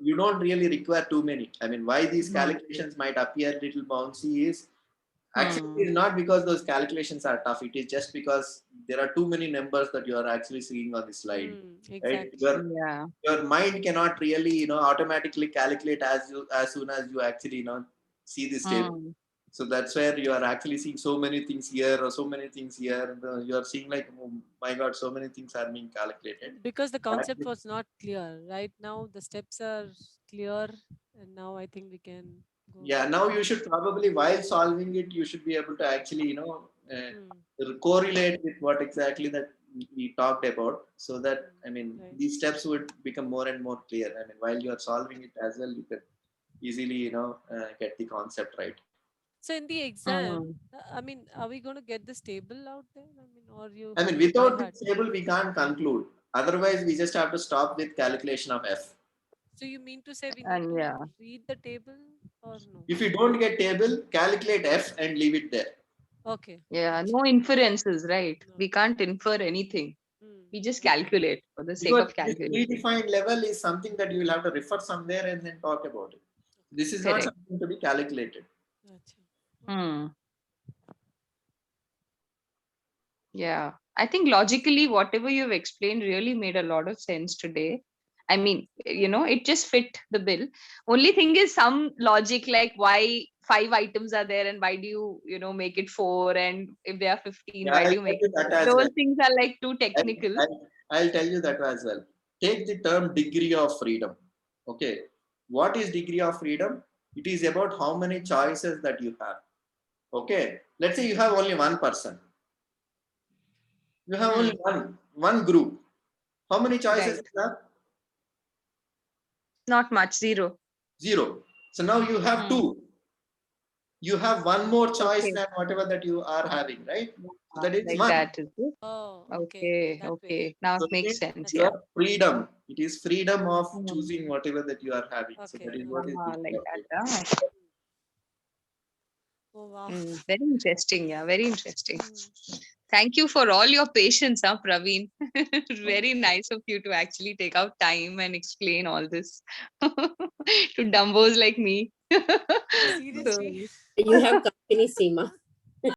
You don't really require too many. I mean, why these calculations might appear a little bouncy is actually it's not because those calculations are tough. It is just because there are too many numbers that you are actually seeing on the slide. Exactly. Right? Your mind cannot really, automatically calculate as soon as you actually, see this table. So that's where you are actually seeing so many things here or so many things here. You are seeing like, oh my God, so many things are being calculated. Because the concept was not clear. Right now, the steps are clear, and now I think we can go. Yeah, now you should probably, while solving it, you should be able to actually, correlate with what exactly that we talked about, so that, I mean, these steps would become more and more clear. I mean, while you are solving it as well, you can easily, get the concept right. So in the exam, I mean, are we going to get this table out there? I mean, or you? I mean, without this table, we can't conclude. Otherwise, we just have to stop with calculation of F. So you mean to say we need to read the table or no? If you don't get table, calculate F and leave it there. Okay. Yeah, no inferences, right? No. We can't infer anything. Hmm. We just calculate for the sake Because of this calculating. predefined level is something that you will have to refer somewhere and then talk about it. This is not Correct. something to be calculated. Gotcha. Hmm. Yeah, I think logically, whatever you've explained really made a lot of sense today. I mean, it just fit the bill. Only thing is some logic, like why 5 items are there and why do make it 4? And if there are 15, Yeah, why I'll do you tell make you it that 4? as Those well. things are like too I'll, technical. I'll tell you that as well. Take the term degree of freedom. Okay. What is degree of freedom? It is about how many choices that you have. Okay. Let's say you have only one person. You have only one group. How many choices Right. you have? Not much, 0. 0. So now you have Hmm. 2. You have one more choice Okay. than whatever that you are having, right? So that is Like 1. that, is it? Oh, okay. Okay, That way. okay. Now So it makes it is sense. your Yeah. freedom. It is freedom of Hmm. choosing whatever that you are having. So that Okay. is what is Like degree of that. freedom. Ah. Oh, wow. Very interesting. Yeah, very interesting. Hmm. Thank you for all your patience, Praveen. Very nice of you to actually take out time and explain all this to dumbos like me. Seriously. So, You have company, Seema.